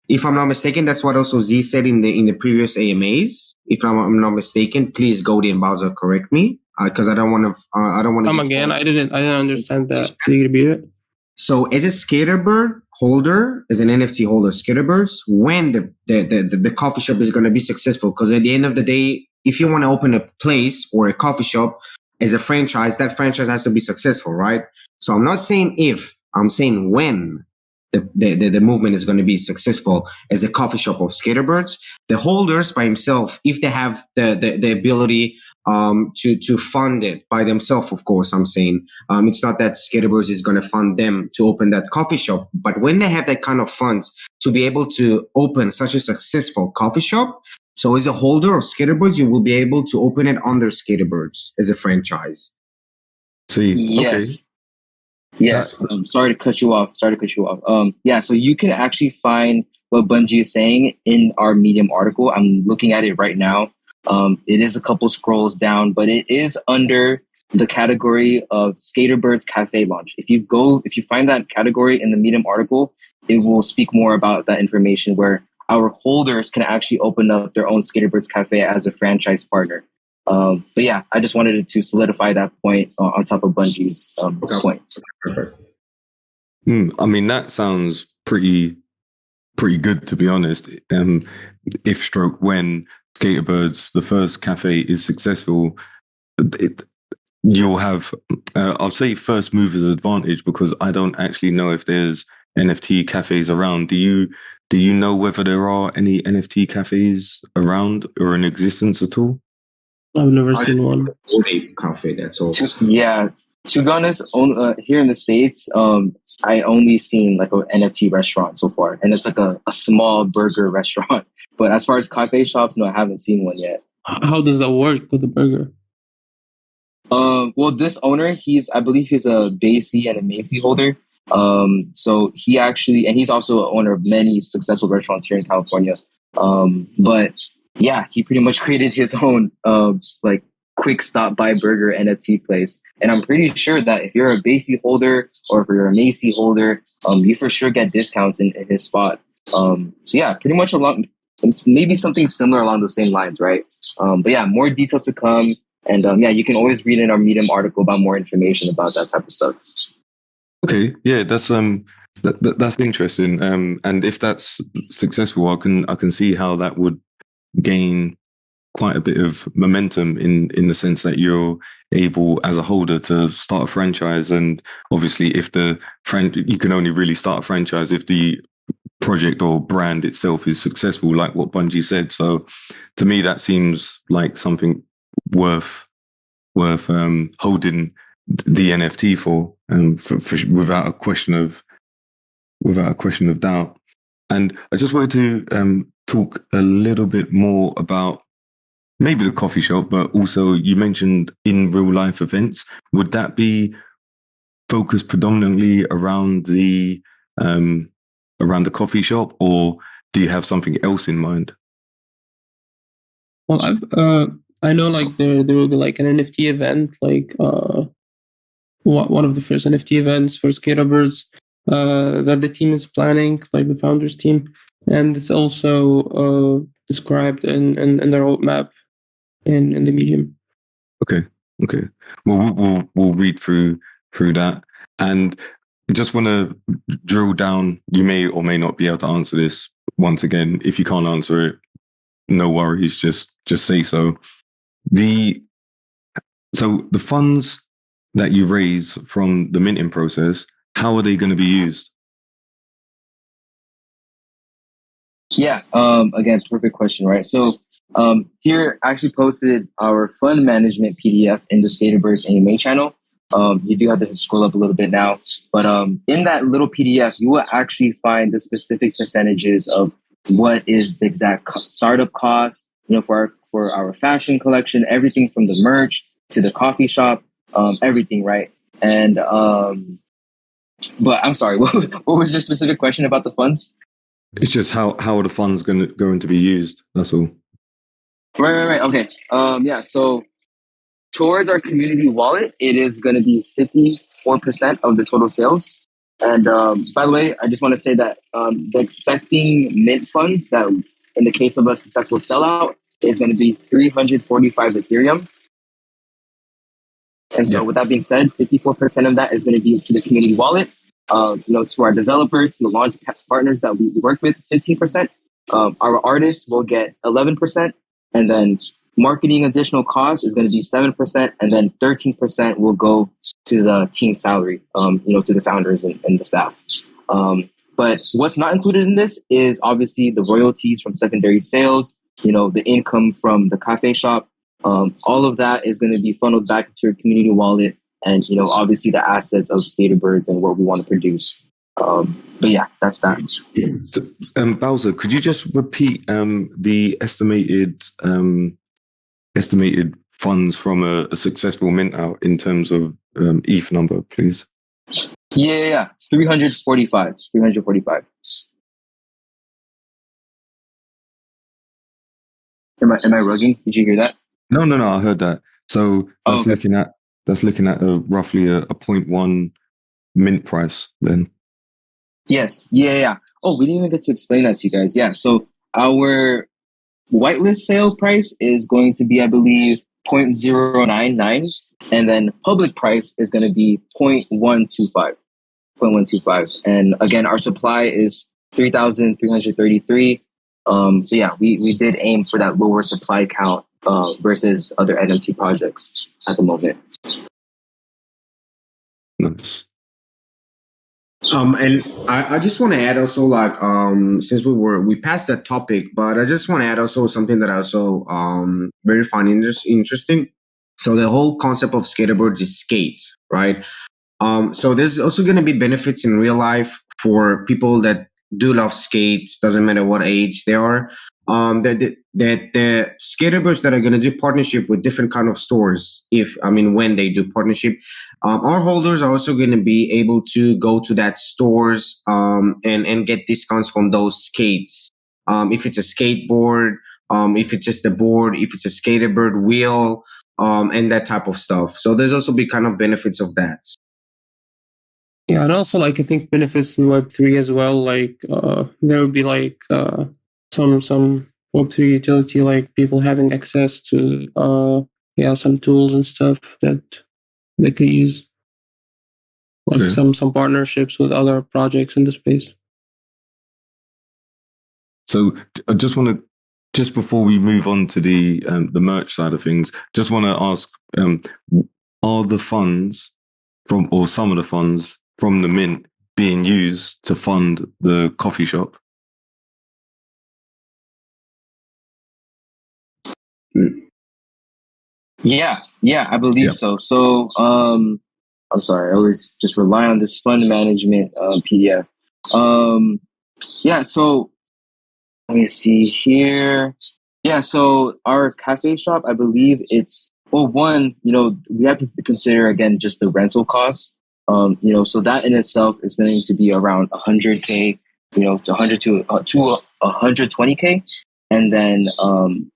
If I'm not mistaken, that's what also Z said in the previous AMAs. If I'm not mistaken, please go and Bowser correct me. because I don't want to. I don't want to. Come again. I didn't understand that. Can you repeat it? So as a SkaterBird holder, as an NFT holder, SkaterBirds, when the coffee shop is going to be successful, because at the end of the day, if you want to open a place or a coffee shop as a franchise, that franchise has to be successful, right? So I'm not saying if, I'm saying when the movement is going to be successful as a coffee shop of SkaterBirds. The holders by himself, if they have the ability to fund it by themselves, of course, I'm saying it's not that SkaterBirds is going to fund them to open that coffee shop, but when they have that kind of funds to be able to open such a successful coffee shop, so as a holder of SkaterBirds, you will be able to open it under SkaterBirds as a franchise. See, Yes. okay. Yes. Sorry to cut you off. Yeah, so you can actually find what Bungie is saying in our Medium article. I'm looking at it right now. It is a couple scrolls down, but it is under the category of SkaterBirds Cafe launch. If you find that category in the Medium article, it will speak more about that information where our holders can actually open up their own SkaterBirds Cafe as a franchise partner. But yeah, I just wanted to solidify that point on top of Bungie's point. Perfect. I mean, that sounds pretty good, to be honest. If stroke when SkaterBirds, the first cafe, is successful, you'll have, I'll say, first mover's advantage, because I don't actually know if there's NFT cafes around. Do you know whether there are any NFT cafes around or in existence at all? I've never seen one. Only cafe, that's all. Yeah, to be honest, here in the States, I only seen like an NFT restaurant so far, and it's like a small burger restaurant. But as far as cafe shops, no, I haven't seen one yet. How does that work with the burger? Well, this owner, I believe he's a BASI and a Macy holder. So he's also an owner of many successful restaurants here in California. But yeah, he pretty much created his own like quick stop by burger NFT place. And I'm pretty sure that if you're a BASI holder or if you're a Macy holder, you for sure get discounts in his spot. So yeah, pretty much maybe something similar along the same lines, right? But yeah, more details to come. And yeah, you can always read in our Medium article about more information about that type of stuff. Okay, yeah, that's that's interesting. And if that's successful, I can see how that would gain quite a bit of momentum in the sense that you're able, as a holder, to start a franchise. And obviously, if you can only really start a franchise if the project or brand itself is successful, like what Bungie said. So to me, that seems like something worth holding the NFT for without a question of doubt. And I just wanted to talk a little bit more about maybe the coffee shop, but also you mentioned in real life events. Would that be focused predominantly around the coffee shop, or do you have something else in mind? Well, I know like there will be like an NFT event, like one of the first NFT events for SkaterBirds that the team is planning, like the founders team, and it's also described in their roadmap in the Medium. Okay. Well, we'll read through that, and I just want to drill down. You may or may not be able to answer this. Once again, if you can't answer it, no worries. Just say so. The funds that you raise from the minting process, how are they going to be used? Yeah. Again, perfect question, right? So here I actually posted our fund management PDF in the SkaterBirds AMA channel. You do have to scroll up a little bit now, but in that little PDF, you will actually find the specific percentages of what is the exact startup cost, for our fashion collection, everything from the merch to the coffee shop, everything, right? And but I'm sorry, what was your specific question about the funds? It's just how are the funds going to be used? That's all. Right. Okay. Yeah. So towards our community wallet, it is going to be 54% of the total sales. And by the way, I just want to say that the expecting mint funds that, in the case of a successful sellout, is going to be 345 Ethereum. And so with that being said, 54% of that is going to be to the community wallet. To our developers, to the launch partners that we work with, 15%. Our artists will get 11%, and then marketing additional cost is going to be 7%, and then 13% will go to the team salary, to the founders and the staff. But what's not included in this is obviously the royalties from secondary sales, the income from the cafe shop. All of that is going to be funneled back into your community wallet, and obviously the assets of SkaterBirds and what we want to produce. But yeah, that's that. So, Bowser, could you just repeat the estimated funds from a successful mint out in terms of ETH number, please? Yeah. 345. Am I rugging? Did you hear that? No, I heard that. So that's looking at roughly a 0.1 mint price then. Yes. Yeah. Oh, we didn't even get to explain that to you guys. Yeah. So our whitelist sale price is going to be, I believe, 0.099, and then public price is going to be 0.125. And again, our supply is 3,333. So yeah, we did aim for that lower supply count versus other NFT projects at the moment. Nice. And I just want to add also, like, since we passed that topic, but I just want to add also something that I also very find interesting. So the whole concept of SkaterBirds is skate, right? So there's also going to be benefits in real life for people that do love skates, doesn't matter what age they are. That the SkaterBirds that are going to do partnership with different kind of stores, when they do partnership, our holders are also going to be able to go to that stores and get discounts from those skates. If it's a skateboard, if it's just a board, if it's a SkaterBird wheel, and that type of stuff. So there's also be kind of benefits of that. Yeah, and also I think benefits in Web3 as well. There would be some Web3 utility, like people having access to some tools and stuff that they could use, some partnerships with other projects in the space. So I just want to, just before we move on to the merch side of things, just want to ask, are the funds some of the funds from the mint being used to fund the coffee shop? Yeah, I believe so. So, I'm sorry, I always just rely on this fund management PDF. So let me see here. Yeah, so our cafe shop, I believe it's, we have to consider again just the rental costs. So that in itself is going to be around 100K, to 100 to 120K. And then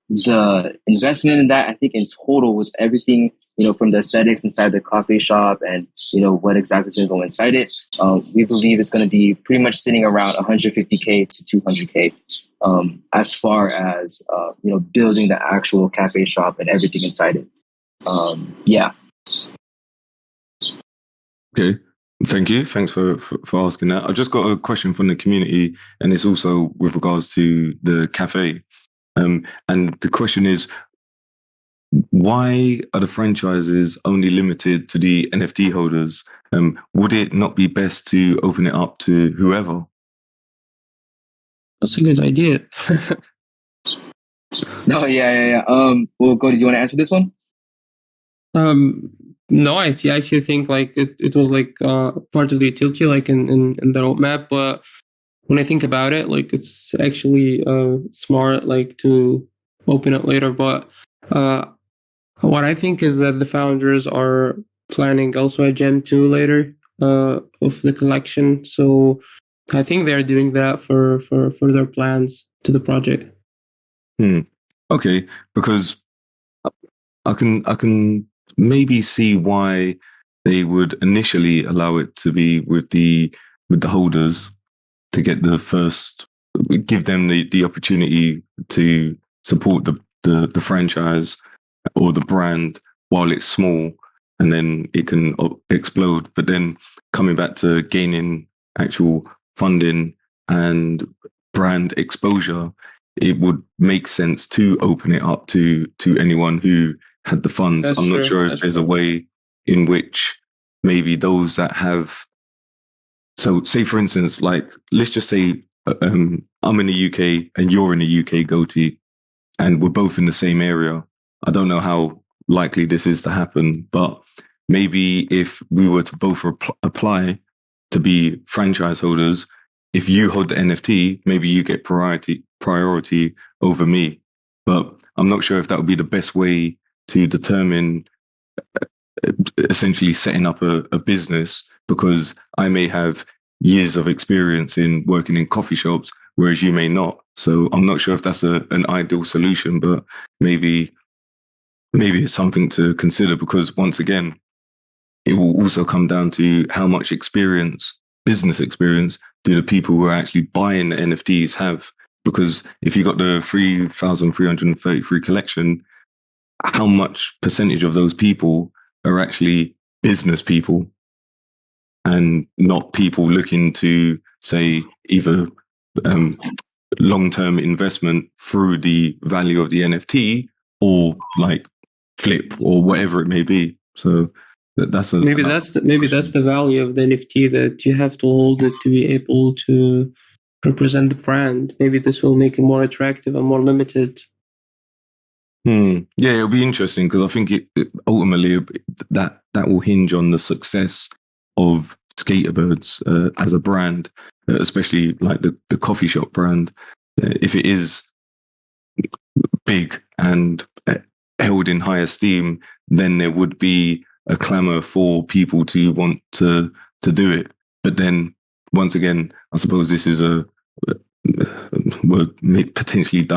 the investment in that, I think in total with everything, from the aesthetics inside the coffee shop and, what exactly is going to go inside it, we believe it's going to be pretty much sitting around 150K to 200K as far as, building the actual cafe shop and everything inside it. Yeah. Okay. Thank you. Thanks for asking that. I just got a question from the community, and it's also with regards to the cafe. And the question is, why are the franchises only limited to the NFT holders? Would it not be best to open it up to whoever? That's a good idea. No, yeah. Well, Cody, do you want to answer this one? No, I actually think it was part of the utility, in the roadmap. But when I think about it, it's actually smart to open it later. But what I think is that the founders are planning also a Gen 2 later of the collection. So I think they're doing that for their plans to the project. Okay, because I can maybe see why they would initially allow it to be with the holders to get give them the opportunity to support the franchise or the brand while it's small, and then it can explode. But then coming back to gaining actual funding and brand exposure, it would make sense to open it up to anyone who had the funds. That's I'm not true. sure if That's there's a true. way in which maybe those that have, so say for instance, like let's just say I'm in the UK and you're in the UK, Goatee, and we're both in the same area. I don't know how likely this is to happen, but maybe if we were to both apply to be franchise holders, if you hold the NFT, maybe you get priority over me. But I'm not sure if that would be the best way to determine essentially setting up a business, because I may have years of experience in working in coffee shops, whereas you may not. So I'm not sure if that's an ideal solution, but maybe it's something to consider, because once again, it will also come down to how much business experience, do the people who are actually buying the NFTs have. Because if you got the 3,333 collection, how much percentage of those people are actually business people and not people looking to, say, either long-term investment through the value of the NFT, or like flip or whatever it may be. So that's Maybe that's the value of the NFT, that you have to hold it to be able to represent the brand. Maybe this will make it more attractive and more limited. Yeah, it'll be interesting, because I think it ultimately that will hinge on the success of SkaterBirds as a brand, especially like the coffee shop brand. If it is big and held in high esteem, then there would be a clamor for people to want to do it. But then once again, I suppose this is we're potentially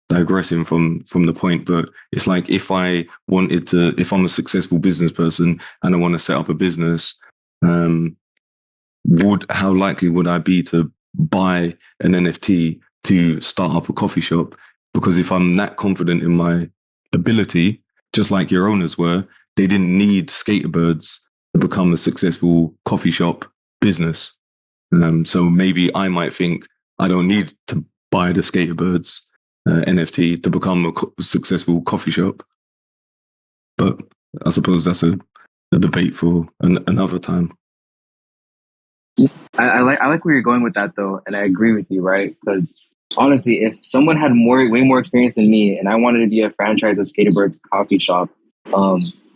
digressing from the point, but it's like if I'm a successful business person and I want to set up a business, how likely would I be to buy an NFT to start up a coffee shop? Because if I'm that confident in my ability, just like your owners were, they didn't need SkaterBirds to become a successful coffee shop business. So maybe I might think I don't need to buy the SkaterBirds NFT to become a successful coffee shop. But I suppose that's a debate for another time. I like where you're going with that though, and I agree with you, right? Because honestly, if someone had way more experience than me, and I wanted to be a franchise of SkaterBirds coffee shop,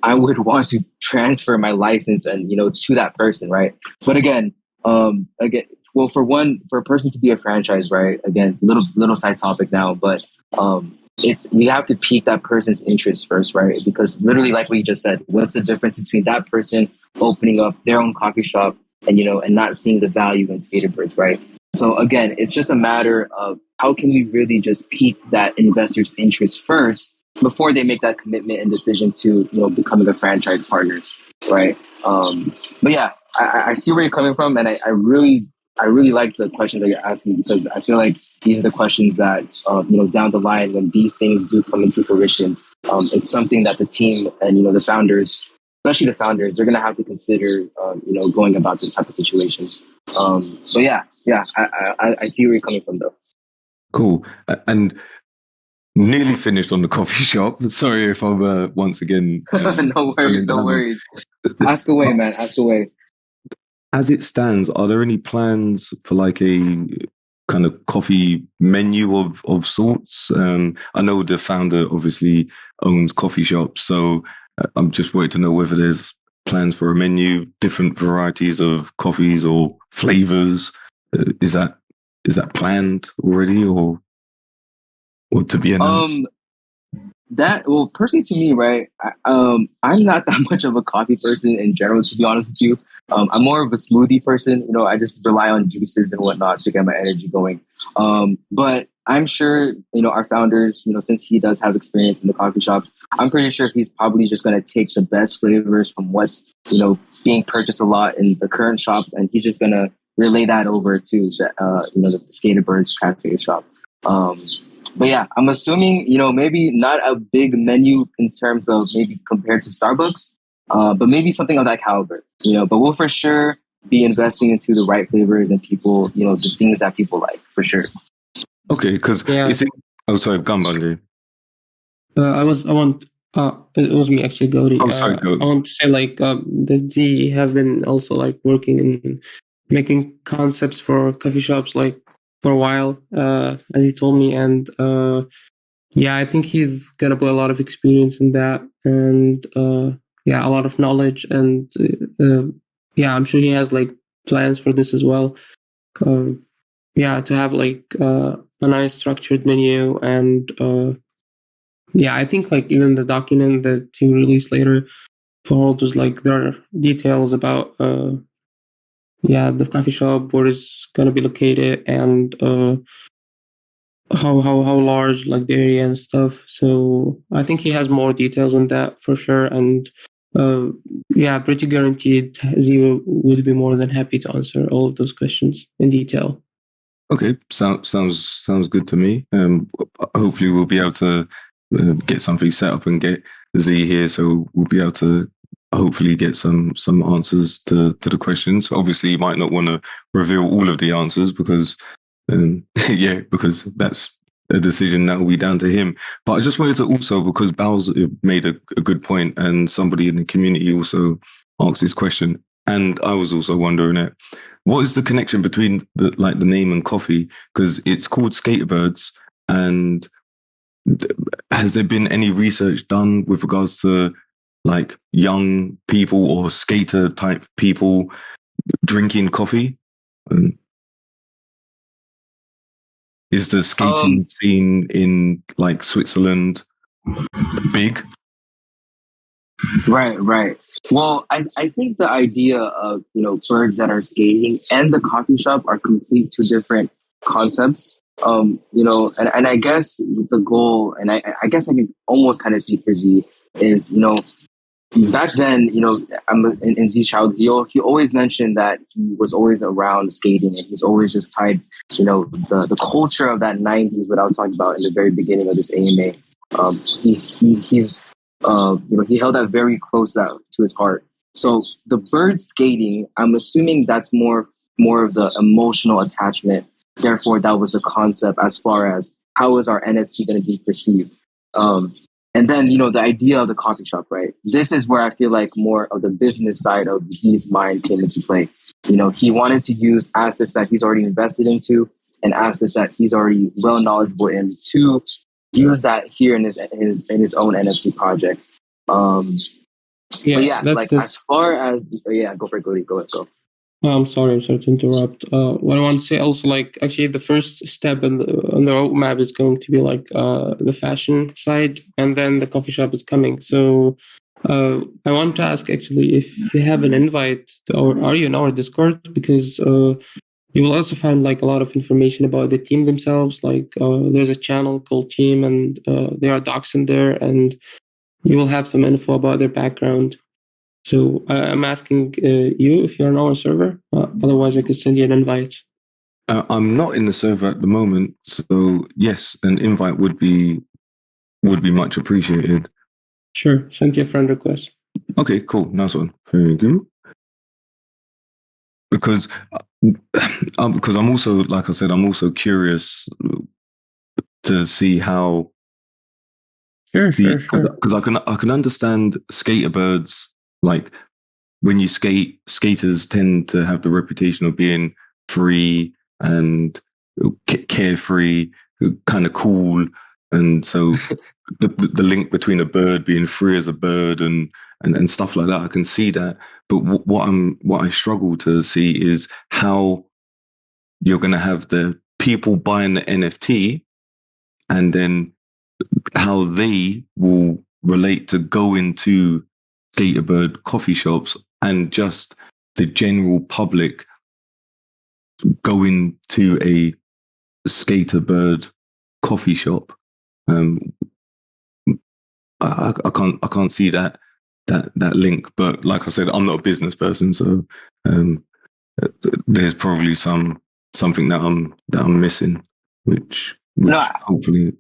I would want to transfer my license and to that person, right? But again, well, for a person to be a franchise, right? Again, little side topic now, but we have to pique that person's interest first, right? Because literally, like what you just said, what's the difference between that person opening up their own coffee shop and and not seeing the value in SkaterBirds, right? So again, it's just a matter of how can we really just pique that investor's interest first before they make that commitment and decision to becoming a franchise partner, right? But yeah, I see where you're coming from, and I really like the questions that you're asking, because I feel like these are the questions that down the line, when these things do come into fruition, it's something that the team and the founders, especially the founders, they're going to have to consider going about this type of situation. So yeah, I see where you're coming from though. Cool. And nearly finished on the coffee shop. Sorry if I'm once again. No worries. Ask away, man. Ask away. As it stands, are there any plans for like a kind of coffee menu of sorts? I know the founder obviously owns coffee shops, so I'm just waiting to know whether there's plans for a menu, different varieties of coffees or flavors. Is that planned already, or to be announced? Personally to me, right, I'm not that much of a coffee person in general, to be honest with you. I'm more of a smoothie person. I just rely on juices and whatnot to get my energy going. But I'm sure, our founders, since he does have experience in the coffee shops, I'm pretty sure he's probably just going to take the best flavors from what's, being purchased a lot in the current shops, and he's just going to relay that over to the SkaterBirds cafe shop. But yeah, I'm assuming, maybe not a big menu in terms of maybe compared to Starbucks, but maybe something of that caliber, but we'll for sure be investing into the right flavors and people, the things that people like, for sure. Okay, because Yeah. oh, sorry, gun Bundy. It was me actually, Gody. Oh, sorry, go. I want to say the Z have been also like working in making concepts for coffee shops like for a while, as he told me, and yeah, I think he's gonna put a lot of experience in that, and yeah, a lot of knowledge, and yeah, I'm sure he has like plans for this as well. Yeah, to have like a nice structured menu, and yeah, I think like even the document that he released later for all those, like there are details about yeah, the coffee shop, where it's gonna be located, and how large like the area and stuff. So I think he has more details on that for sure, and uh, yeah, pretty guaranteed Zio would be more than happy to answer all of those questions in detail. Okay, sounds good to me. Hopefully we'll be able to get something set up and get Z here, so we'll be able to hopefully get some answers to the questions. Obviously, you might not want to reveal all of the answers because yeah, because that's a decision that will be down to him. But I just wanted to also, because Bowles made a good point, and somebody in the community also asked this question, and I was also wondering it. What is the connection between the name and coffee? Because it's called SkaterBirds, and has there been any research done with regards to like young people or skater type people drinking coffee? Is the skating scene in like Switzerland big? Right. Well, I think the idea of, birds that are skating and the coffee shop are complete two different concepts. And I guess the goal, and I guess I can almost kind of speak for Z, is, back then, I'm in Z's child, he always mentioned that he was always around skating, and he's always just tied, the culture of that 90s, what I was talking about in the very beginning of this AMA. He's he held that very close to his heart. So the bird skating, I'm assuming that's more of the emotional attachment. Therefore, that was the concept as far as how is our NFT going to be perceived. And then, the idea of the coffee shop, right? This is where I feel like more of the business side of Z's mind came into play. He wanted to use assets that he's already invested into and assets that he's already well knowledgeable in to use that here in his own NFT project. Yeah, as far as go for it, Cody. Go. I'm sorry to interrupt. What I want to say also, like, actually, the first step on the roadmap is going to be like the fashion side, and then the coffee shop is coming. So, I want to ask actually if you have an invite, or are you in our Discord? Because you will also find like a lot of information about the team themselves. Like, there's a channel called Team, and there are docs in there, and you will have some info about their background. So I'm asking you if you're on our server. Otherwise, I could send you an invite. I'm not in the server at the moment, so yes, an invite would be much appreciated. Sure, send you a friend request. Okay, cool, nice one. Very good. Because I'm also, like I said, I'm also curious to see how. Sure. Because I can understand SkaterBirds. Like when you skate, skaters tend to have the reputation of being free and carefree, kind of cool, and so the link between a bird being free as a bird and stuff like that, I can see that. But what I struggle to see is how you're going to have the people buying the NFT, and then how they will relate to go into SkaterBird coffee shops and just the general public going to a SkaterBird coffee shop. I can't see that link. But like I said, I'm not a business person, so there's probably something that I'm missing, which hopefully.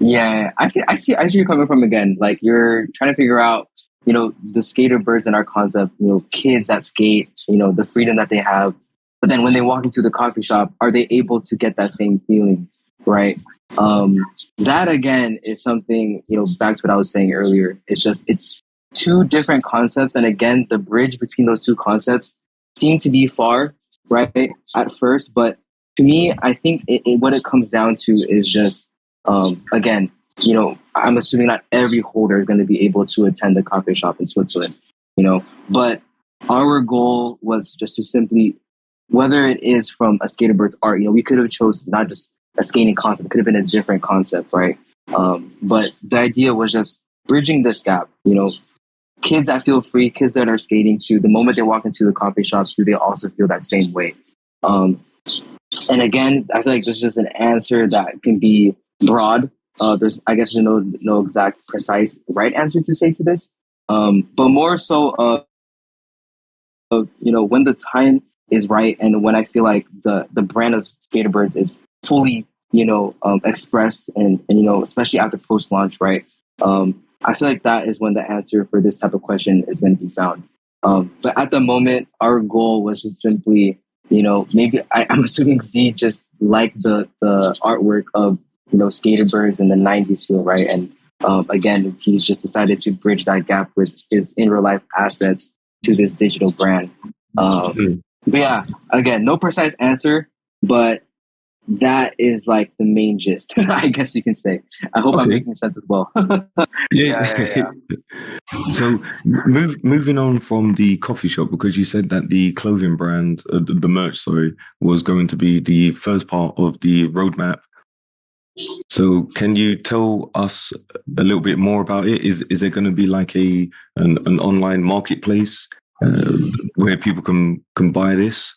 Yeah, I see you coming from again. Like you're trying to figure out the SkaterBirds in our concept, kids that skate, the freedom that they have. But then when they walk into the coffee shop, are they able to get that same feeling, right? That again is something, back to what I was saying earlier. It's two different concepts. And again, the bridge between those two concepts seem to be far, right, at first. But to me, I think what it comes down to is just, again, I'm assuming not every holder is going to be able to attend the coffee shop in Switzerland, but our goal was just to simply, whether it is from a SkaterBirds art, we could have chose not just a skating concept, it could have been a different concept, right? But the idea was just bridging this gap, kids that feel free, kids that are skating to the moment they walk into the coffee shop, do they also feel that same way? And again, I feel like this is just an answer that can be broad. There's, I guess, no exact precise right answer to say to this, but more so of when the time is right and when I feel like the brand of SkaterBirds is fully expressed and especially after post launch, right? I feel like that is when the answer for this type of question is going to be found. But at the moment, our goal was to simply, maybe I'm assuming Z just liked the artwork of SkaterBirds in the 90s feel, right? And again, he's just decided to bridge that gap with his in real life assets to this digital brand. But yeah, again, no precise answer, but that is like the main gist, I guess you can say. I hope I'm making sense as well. Yeah. So moving on from the coffee shop, because you said that the clothing brand, the merch, was going to be the first part of the roadmap. So can you tell us a little bit more about it? Is it going to be like an online marketplace where people can buy this?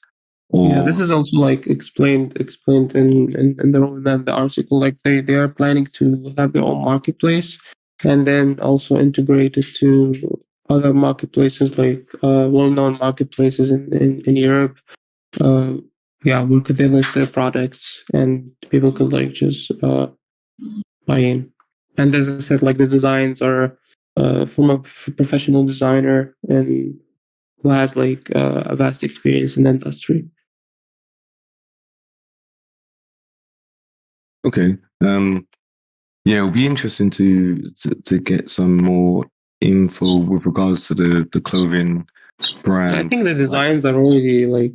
Or... Yeah, this is also like explained in the roadmap, the article. Like they are planning to have their own marketplace and then also integrate it to other marketplaces, like well-known marketplaces in Europe. Where could they list their products and people could like just buy in. And as I said, like the designs are from a professional designer and who has like a vast experience in the industry. Okay. It'll be interesting to get some more info with regards to the clothing brand. I think the designs are already like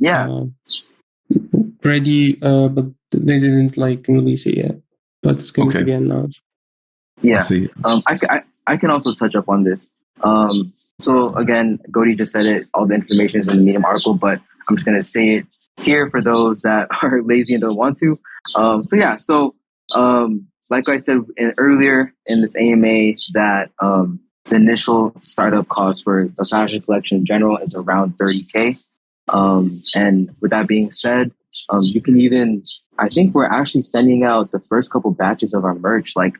ready, but they didn't like release it yet. But it's going to be announced. Yeah. I can also touch up on this. So again, Gody just said it. All the information is in the Medium article, but I'm just gonna say it here for those that are lazy and don't want to. Like I said earlier in this AMA, that the initial startup cost for the fashion collection in general is around $30K. And with that being said, you can even, I think we're actually sending out the first couple batches of our merch like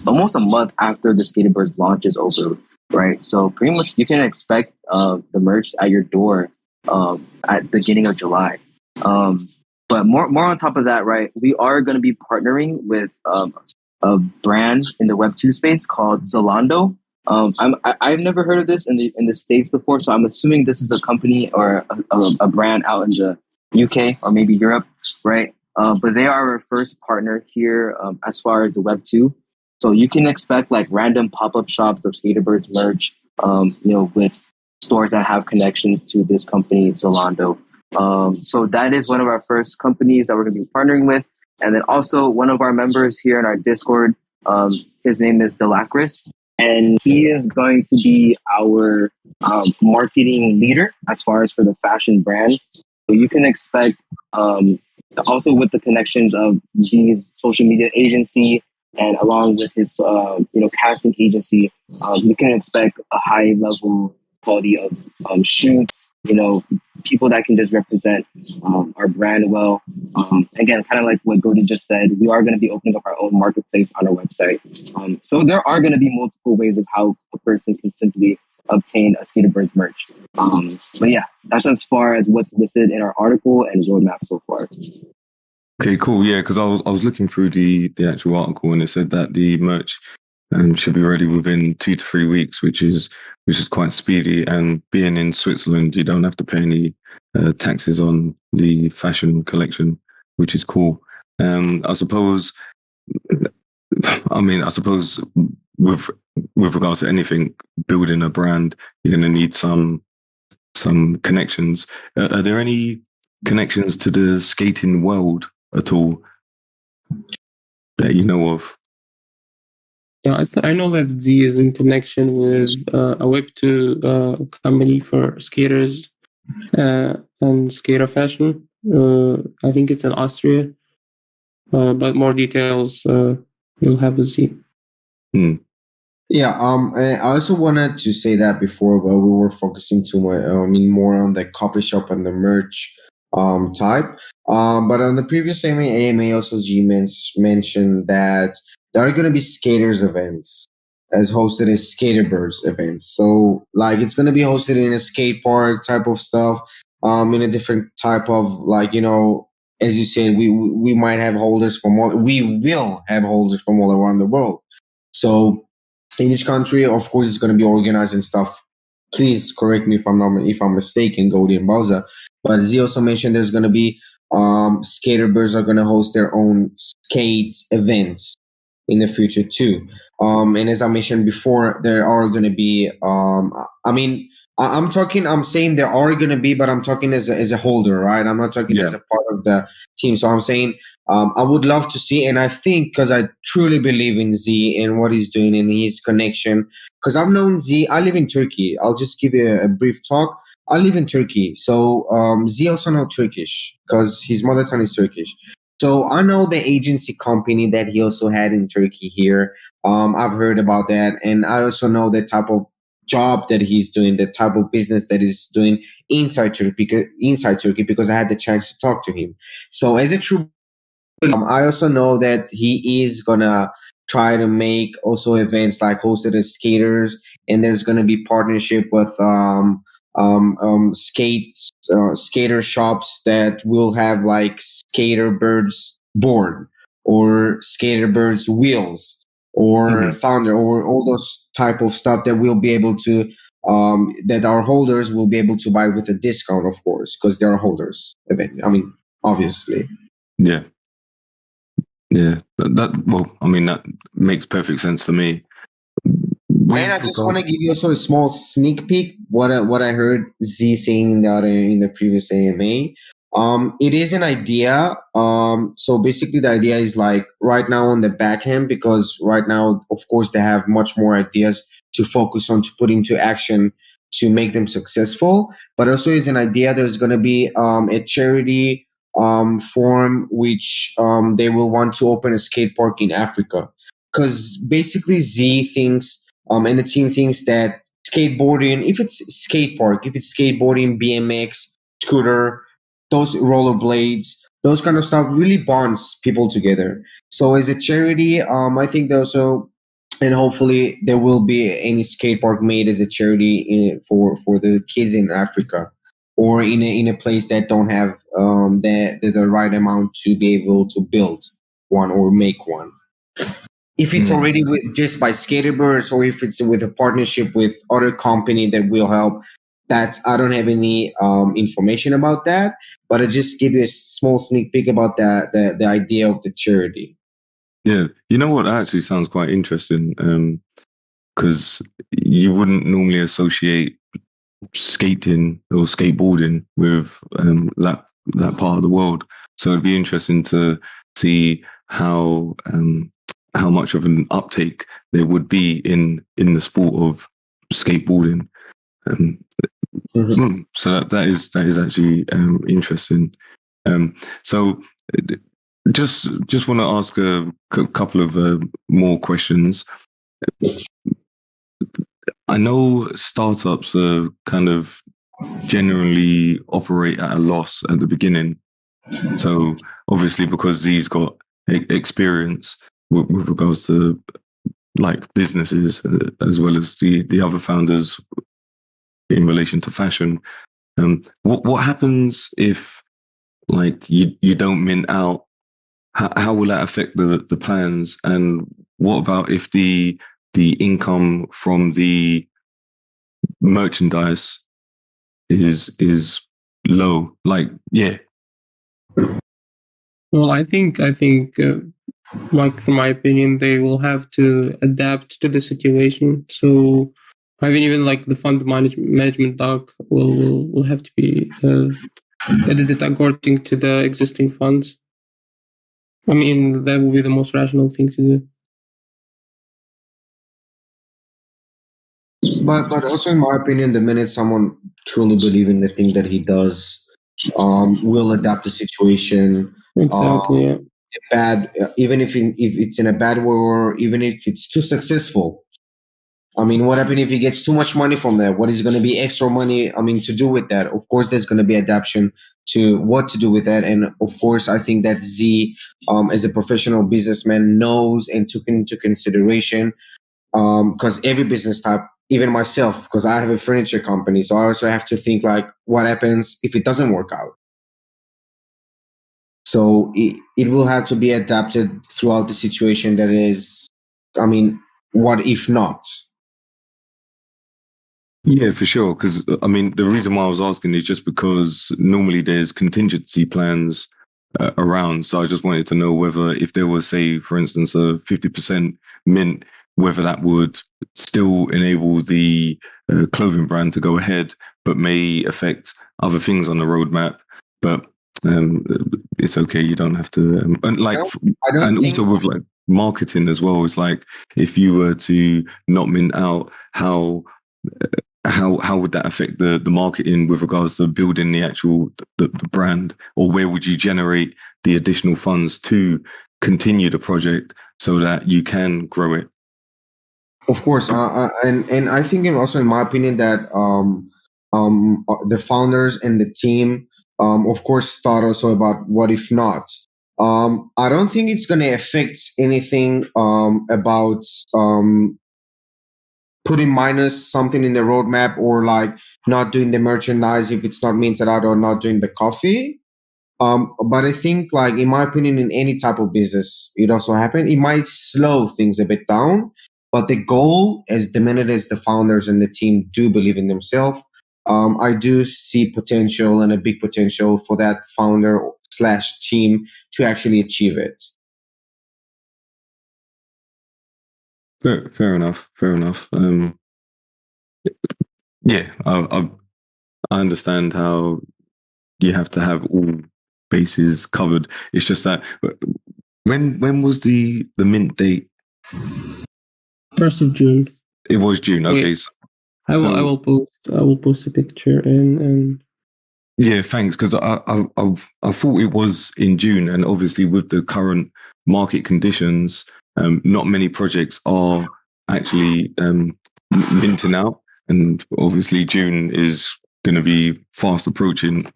almost a month after the SkaterBirds launch is over, right? So pretty much you can expect the merch at your door at the beginning of July. But more on top of that, right? We are going to be partnering with a brand in the Web2 space called Zalando. I've never heard of this in the States before, so I'm assuming this is a company or a brand out in the UK or maybe Europe, right? But they are our first partner here as far as the Web2. So you can expect like random pop-up shops of SkaterBirds merch, with stores that have connections to this company, Zalando. So that is one of our first companies that we're going to be partnering with. And then also one of our members here in our Discord, his name is Delacris, and he is going to be our marketing leader as far as for the fashion brand. So you can expect also with the connections of G's social media agency and along with his casting agency, you can expect a high level quality of shoots, people that can just represent our brand well. Again, kind of like what Gody just said, we are going to be opening up our own marketplace on our website. So there are going to be multiple ways of how a person can simply obtain a SkaterBirds merch. But yeah, that's as far as what's listed in our article and roadmap so far. Okay, cool. Yeah, because I was looking through the actual article and it said that the merch should be ready within 2 to 3 weeks, which is quite speedy. And being in Switzerland, you don't have to pay any taxes on the fashion collection, which is cool. I suppose. I suppose with regards to anything, building a brand, you're going to need some connections. Are there any connections to the skating world at all that you know of? Yeah, I know that Z is in connection with a Web2 company for skaters and skater fashion. I think it's in Austria, but more details you'll have with Z. Yeah, I also wanted to say that before, but we were focusing too much, more on the coffee shop and the merch type. But on the previous AMA also G mentioned that there are going to be skaters events as hosted as SkaterBirds events. So like it's going to be hosted in a skate park type of stuff, in a different type of like, as you said, we might have holders we will have holders from all around the world. So in each country, of course, it's going to be organized and stuff. Please correct me if I'm mistaken, Goldie and Bowser. But Z also mentioned there's going to be SkaterBirds are going to host their own skate events in the future too. And as I mentioned before, there are going to be. I'm saying there are going to be, but I'm talking as a holder, right? I'm not talking as a part of the team. So I'm saying I would love to see, and I think because I truly believe in Z and what he's doing and his connection. Because I've known Z, I live in Turkey. I'll just give you a brief talk. I live in Turkey, so Z also knows Turkish because his mother tongue is Turkish. So I know the agency company that he also had in Turkey here. I've heard about that, and I also know the type of job that he's doing, the type of business that he's doing inside Turkey because I had the chance to talk to him. So as a true, I also know that he is gonna try to make also events like hosted as skaters, and there's gonna be partnership with skater shops that will have like SkaterBirds board or SkaterBirds wheels or Thunder or all those type of stuff that we'll be able to that our holders will be able to buy with a discount, of course, because they're holders. Obviously. Yeah. That makes perfect sense to me. And I just want to give you also a small sneak peek what I heard Z saying in the previous AMA. It is an idea. So basically the idea is like right now on the back end, because right now, of course, they have much more ideas to focus on, to put into action to make them successful. But also is an idea there's going to be a charity forum which they will want to open a skate park in Africa. Because basically Z thinks and the team thinks that skateboarding, if it's skate park, if it's skateboarding, BMX, scooter, those rollerblades, those kind of stuff really bonds people together. So as a charity, I think they also, and hopefully there will be any skate park made as a charity for the kids in Africa or in a place that don't have the right amount to be able to build one or make one. If it's already with just by SkaterBirds or if it's with a partnership with other company that will help, that I don't have any information about that, but I just give you a small sneak peek about the idea of the charity. Yeah, you know what? That actually sounds quite interesting because you wouldn't normally associate skating or skateboarding with that part of the world. So it'd be interesting to see how much of an uptake there would be in the sport of skateboarding. So that is actually interesting. So just want to ask a couple of more questions. I know startups are kind of generally operate at a loss at the beginning. So obviously, because Z's got experience with regards to like businesses as well as the other founders in relation to fashion, what happens if like you don't mint out? How will that affect the plans? And what about if the the income from the merchandise is low. Like, yeah. Well, I think, like from my opinion, they will have to adapt to the situation. So, I mean, even like the fund management doc will have to be edited according to the existing funds. I mean, that will be the most rational thing to do. But also, in my opinion, the minute someone truly believes in the thing that he does, will adapt the situation. Exactly. Yeah. Bad, even if it's in a bad way, or even if it's too successful. I mean, what happens if he gets too much money from that? What is going to be extra money? I mean, to do with that? Of course, there's going to be adaptation to what to do with that. And of course, I think that Z, as a professional businessman, knows and took into consideration, because every business type, even myself, because I have a furniture company, so I also have to think like, what happens if it doesn't work out? So it will have to be adapted throughout the situation that is, I mean, what if not? Yeah, for sure. Because I mean, the reason why I was asking is just because normally there's contingency plans around. So I just wanted to know whether, if there was, say, for instance, a 50% mint, whether that would still enable the clothing brand to go ahead, but may affect other things on the roadmap. But it's okay. You don't have to. And like, I don't and think. also with like marketing as well. It's like, if you were to not mint out, how would that affect the marketing with regards to building the actual the brand, or where would you generate the additional funds to continue the project so that you can grow it? Of course, and I think, also in my opinion, that the founders and the team, of course, thought also about what if not. I don't think it's going to affect anything about putting minus something in the roadmap, or like not doing the merchandise if it's not minted out, or not doing the coffee. But I think, like, in my opinion, in any type of business, it also happened. It might slow things a bit down, but the goal, as the minute as the founders and the team do believe in themselves, I do see potential, and a big potential, for that founder slash team to actually achieve it. Fair enough. Fair enough. Yeah, I understand how you have to have all bases covered. It's just that, when was the mint date? 1st of June. It was June. Okay, I will post a picture and. Yeah, thanks. Because I thought it was in June, and obviously with the current market conditions, not many projects are actually minting out, and obviously June is going to be fast approaching,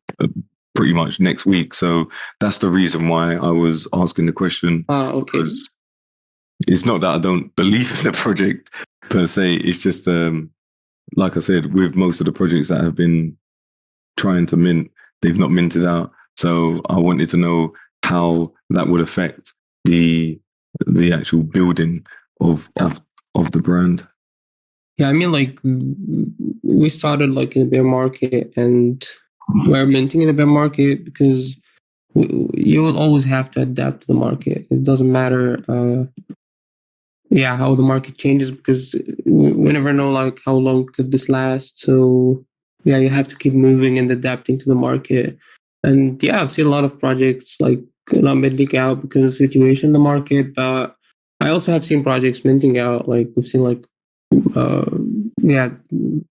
pretty much next week. So that's the reason why I was asking the question. Okay. Because it's not that I don't believe in the project per se. It's just, like I said, with most of the projects that have been trying to mint, they've not minted out. So I wanted to know how that would affect the actual building of the brand. Yeah, I mean, like, we started like in a bear market, and we're minting in a bear market because you will always have to adapt to the market. It doesn't matter, how the market changes, because we never know like how long could this last. So yeah, you have to keep moving and adapting to the market. And yeah, I've seen a lot of projects like not minting out because of the situation in the market, but I also have seen projects minting out. Like, we've seen like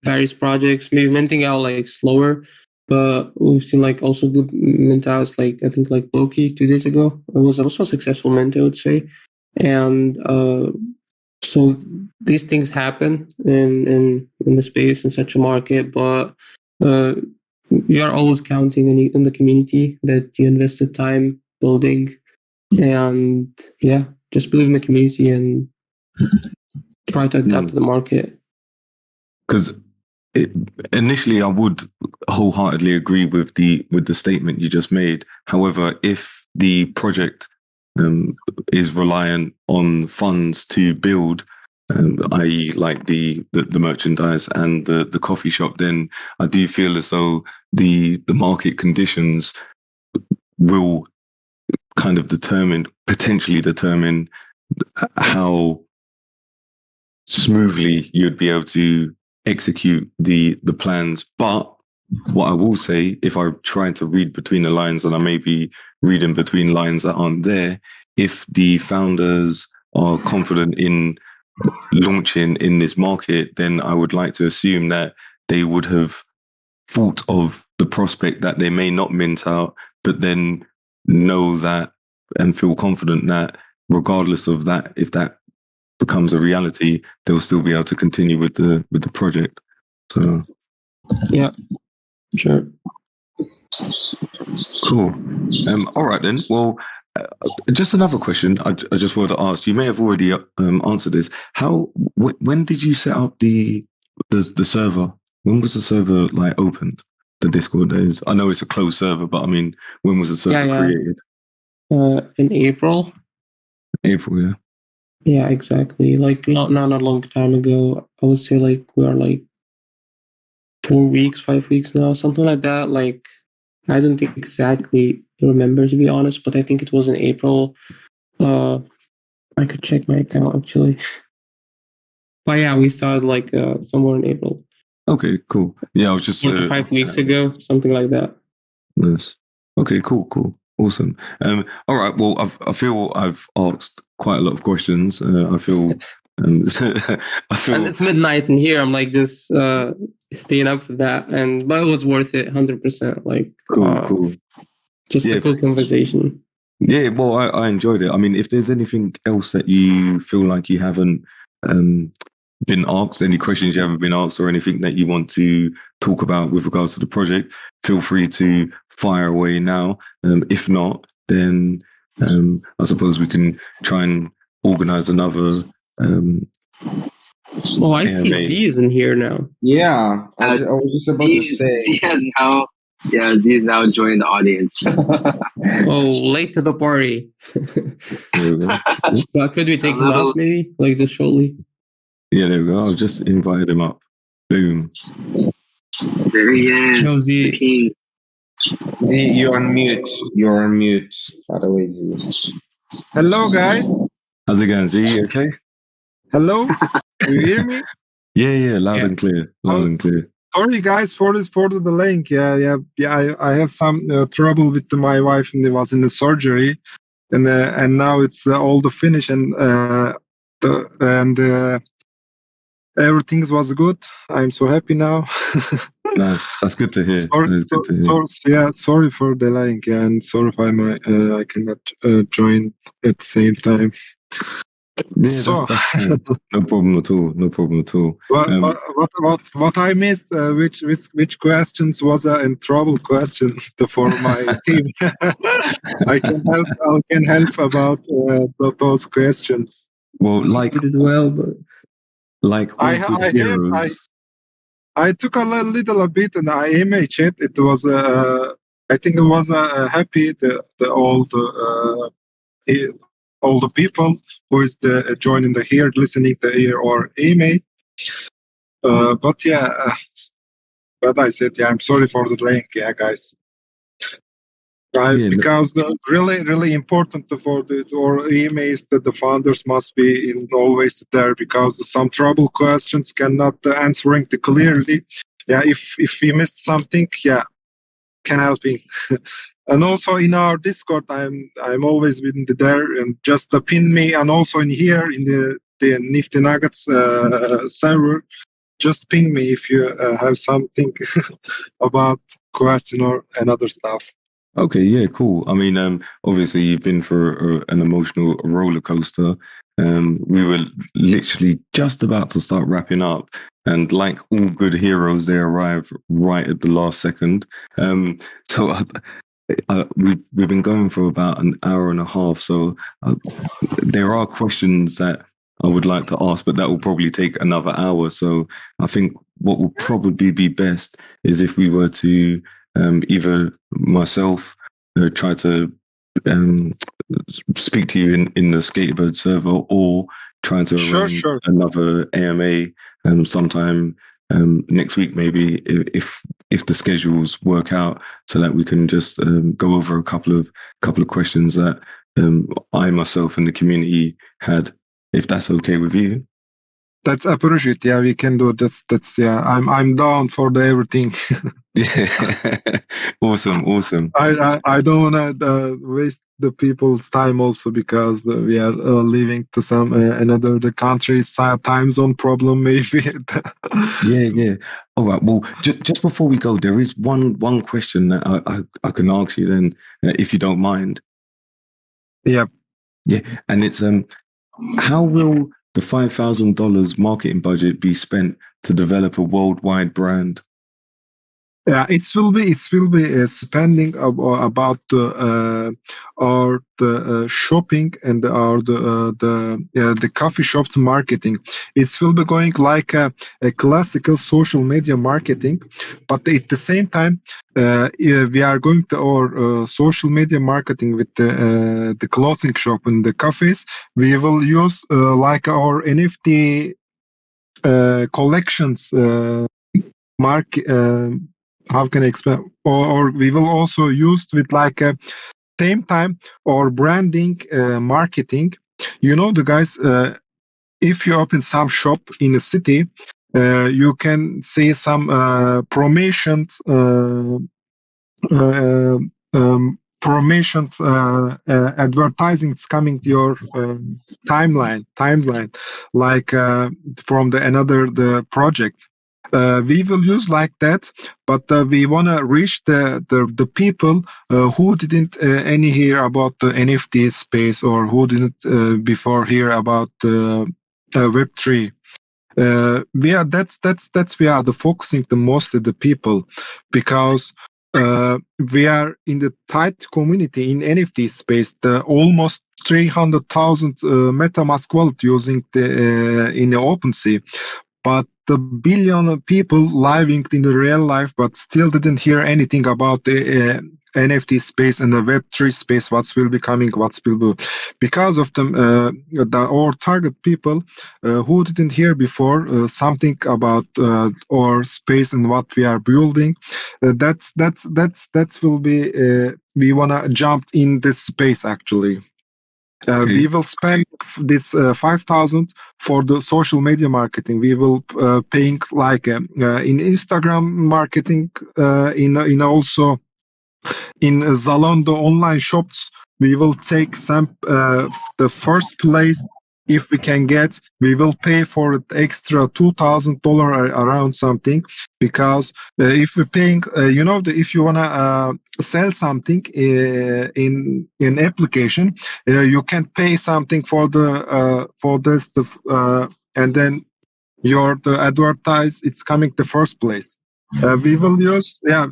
various projects maybe minting out like slower, but we've seen like also good mint outs. Like, I think like Loki 2 days ago, it was also a successful mint, I would say. And so these things happen in the space, in such a market, but you are always counting in the community that you invested time building. And yeah, just believe in the community and try to adapt to the market. Because initially, I would wholeheartedly agree with the statement you just made. However, if the project is reliant on funds to build, i.e., like the merchandise and the coffee shop, then I do feel as though the market conditions will kind of potentially determine how smoothly you'd be able to execute the plans. But what I will say, if I'm trying to read between the lines, and I may be reading between lines that aren't there, if the founders are confident in launching in this market, then I would like to assume that they would have thought of the prospect that they may not mint out, but then know that and feel confident that regardless of that, if that becomes a reality, they'll still be able to continue with the project. So Yeah, sure. Cool. All right then. Well, just another question. I just wanted to ask. You may have already answered this. When did you set up the server? When was the server like opened? The Discord days. I know it's a closed server, but I mean, when was the server created? In April. April, yeah. Yeah, exactly. Like not a long time ago. I would say like we are like 4 weeks, 5 weeks now, something like that. Like I don't think exactly remember, to be honest, but I think it was in April. I could check my account actually. But yeah, we started like somewhere in April. Okay, cool. Yeah, I was just 4 to 5 weeks ago, something like that. Nice. Okay, cool. Awesome. All right. Well, I feel I've asked quite a lot of questions. I feel and it's midnight in here. I'm like just staying up for that, but it was worth it, 100%. Like cool. Just a cool conversation. Yeah. Well, I enjoyed it. I mean, if there's anything else that you feel like you haven't been asked, any questions you haven't been asked, or anything that you want to talk about with regards to the project, feel free to fire away now. If not, then I suppose we can try and organize another. I see Z is in here now. Yeah, I was just about to say. Z is now joining the audience. Late to the party. There we go. But could we take him off maybe, like just shortly? Yeah, there we go. I've just invited him up. Boom. There he is. No, Z. The king. Z, you're on mute. You're on mute. By the way, Z. Hello, guys. How's it going, Z? You okay? Hello. Do you hear me? Yeah. Loud and clear. Loud and clear. Sorry, guys, for the link. Yeah. I have some trouble with my wife, and it was in the surgery, and now it's all the finish, and everything was good. I'm so happy now. Nice. That's good to hear. Sorry for delaying, and sorry if I cannot join at the same time. Yeah, that's no problem at all. What I missed? Which questions was in trouble question for my team? I can help about those questions. Well, like I took a little bit in the AMA chat. It was I think it was happy all the people who is joining the here, listening to here or AMA. But but I said, I'm sorry for the link, guys. Because the really important for our AMA is that the founders must be always there, because some trouble questions cannot answering clearly. If we missed something, can help me. And also in our Discord, I'm always been there, and just pin me, and also in here in the Nifty Nuggets server, just ping me if you have something about question or another stuff. Okay, yeah, cool. I mean, obviously you've been for an emotional roller coaster. We were literally just about to start wrapping up, and like all good heroes, they arrive right at the last second. So we've been going for about an hour and a half. So there are questions that I would like to ask, but that will probably take another hour. So I think what will probably be best is if we were to either myself try to speak to you in the SkaterBirds server, or trying to Sure, arrange sure. another AMA sometime next week, maybe if the schedules work out, so that we can just go over a couple of questions that I myself and the community had, if that's okay with you. That's appreciate. Yeah, we can do. That's yeah. I'm down for the everything. Yeah, awesome. I don't wanna waste the people's time also, because we are living to some another the country's time zone problem maybe. Yeah. All right. Well, just before we go, there is one question that I can ask you then, if you don't mind. Yeah. Yeah, and it's how will the $5,000 marketing budget be spent to develop a worldwide brand? Yeah, it will be spending about the shopping and the coffee shops marketing. It will be going like a classical social media marketing, but at the same time, yeah, we are going to our social media marketing with the clothing shop and the cafes. We will use like our NFT collections. Mark How can I explain, or we will also use with like a same time or branding marketing. The guys, if you open some shop in a city, you can see some promotions uh, promotions advertising. It's coming to your timeline like from the project. We will use like that, but we want to reach the people who didn't any hear about the NFT space, or who didn't before hear about Web3. We are the focusing the mostly the people, because we are in the tight community in NFT space. The almost 300,000 MetaMask wallet using in the Opensea, but the billion of people living in the real life, but still didn't hear anything about the NFT space and the Web3 space. What will be coming? What will be, because of them, our target people who didn't hear before something about our space and what we are building. That will be. We wanna jump in this space actually. Okay. We will spend this 5,000 for the social media marketing. We will paying like in Instagram marketing, in also in Zalando online shops. We will take some the first place. If we can get, we will pay for it extra $2,000 around something, because if we're paying, if you wanna sell something in application, you can pay something for this, and then the advertise it's coming the first place. We will use, yeah,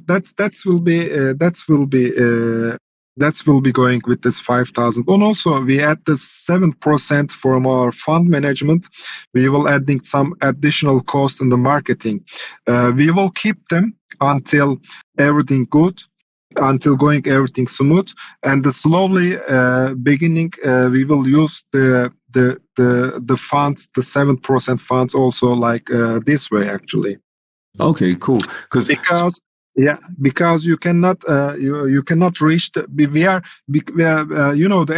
that will be going with this 5,000. And also we add the 7% from our fund management. We will adding some additional cost in the marketing. We will keep them until everything good, until going everything smooth, and the slowly beginning we will use the funds, the 7% funds also like this way actually. Okay, cool. Because you cannot you cannot reach the the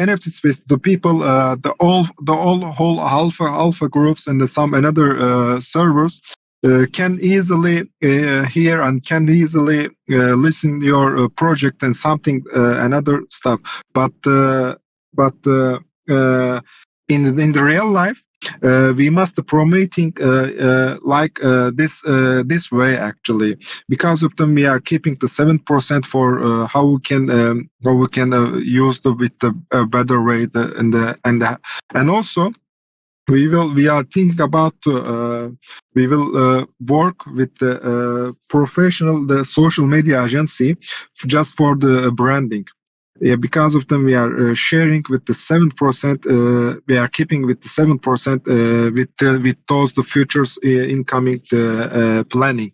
NFT space, the people, the whole alpha groups and some another servers can easily hear and can easily listen your project and something another stuff, but in the real life we must promoting like this way actually. Because of them, we are keeping the 7% for how we can use with the better way, and also we are thinking about we will work with the professional the social media agency just for the branding. Yeah, because of them, we are sharing with the 7%. We are keeping with the 7% with those the futures incoming planning.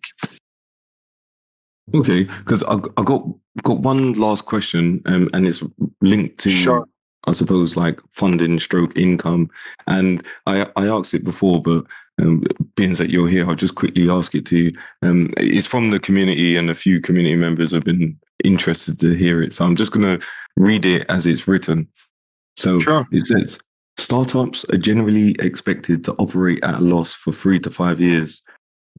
Okay, because I got one last question, and it's linked to Sure. I suppose, like funding stroke income. And I asked it before, but being that you're here, I'll just quickly ask it to you. It's from the community, and a few community members have been interested to hear it. So I'm just going to read it as it's written. So Sure. it says, startups are generally expected to operate at a loss for 3 to 5 years.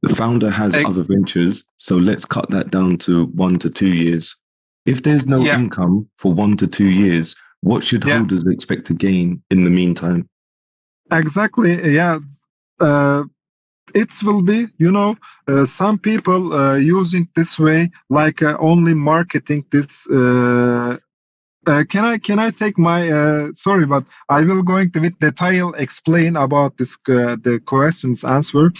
The founder has other ventures, so let's cut that down to 1 to 2 years. If there's no income for 1 to 2 years, what should holders expect to gain in the meantime? Exactly. Yeah. It will be, some people using this way, like only marketing this. Can I take my sorry, but I will going to with detail explain about this the questions answer.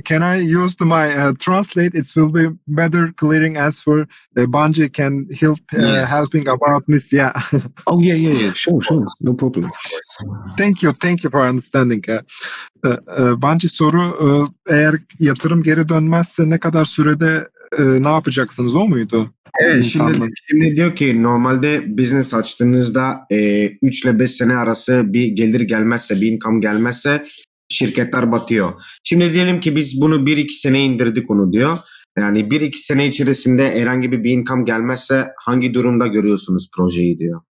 Can I use my translate? It will be better clearing answer. Bungie can help helping about this. Yeah. Oh yeah. Sure. No problem. Thank you for understanding. Bungie soru eğer yatırım geri dönmezse ne kadar sürede ne yapacaksınız, o muydu? Evet, şimdi diyor ki normalde business açtığınızda 3 ile 5 sene arası bir gelir gelmezse, bir income gelmezse şirketler batıyor. Şimdi diyelim ki biz bunu 1-2 sene indirdik onu diyor. Yani 1-2 sene içerisinde herhangi bir income gelmezse hangi durumda görüyorsunuz projeyi diyor.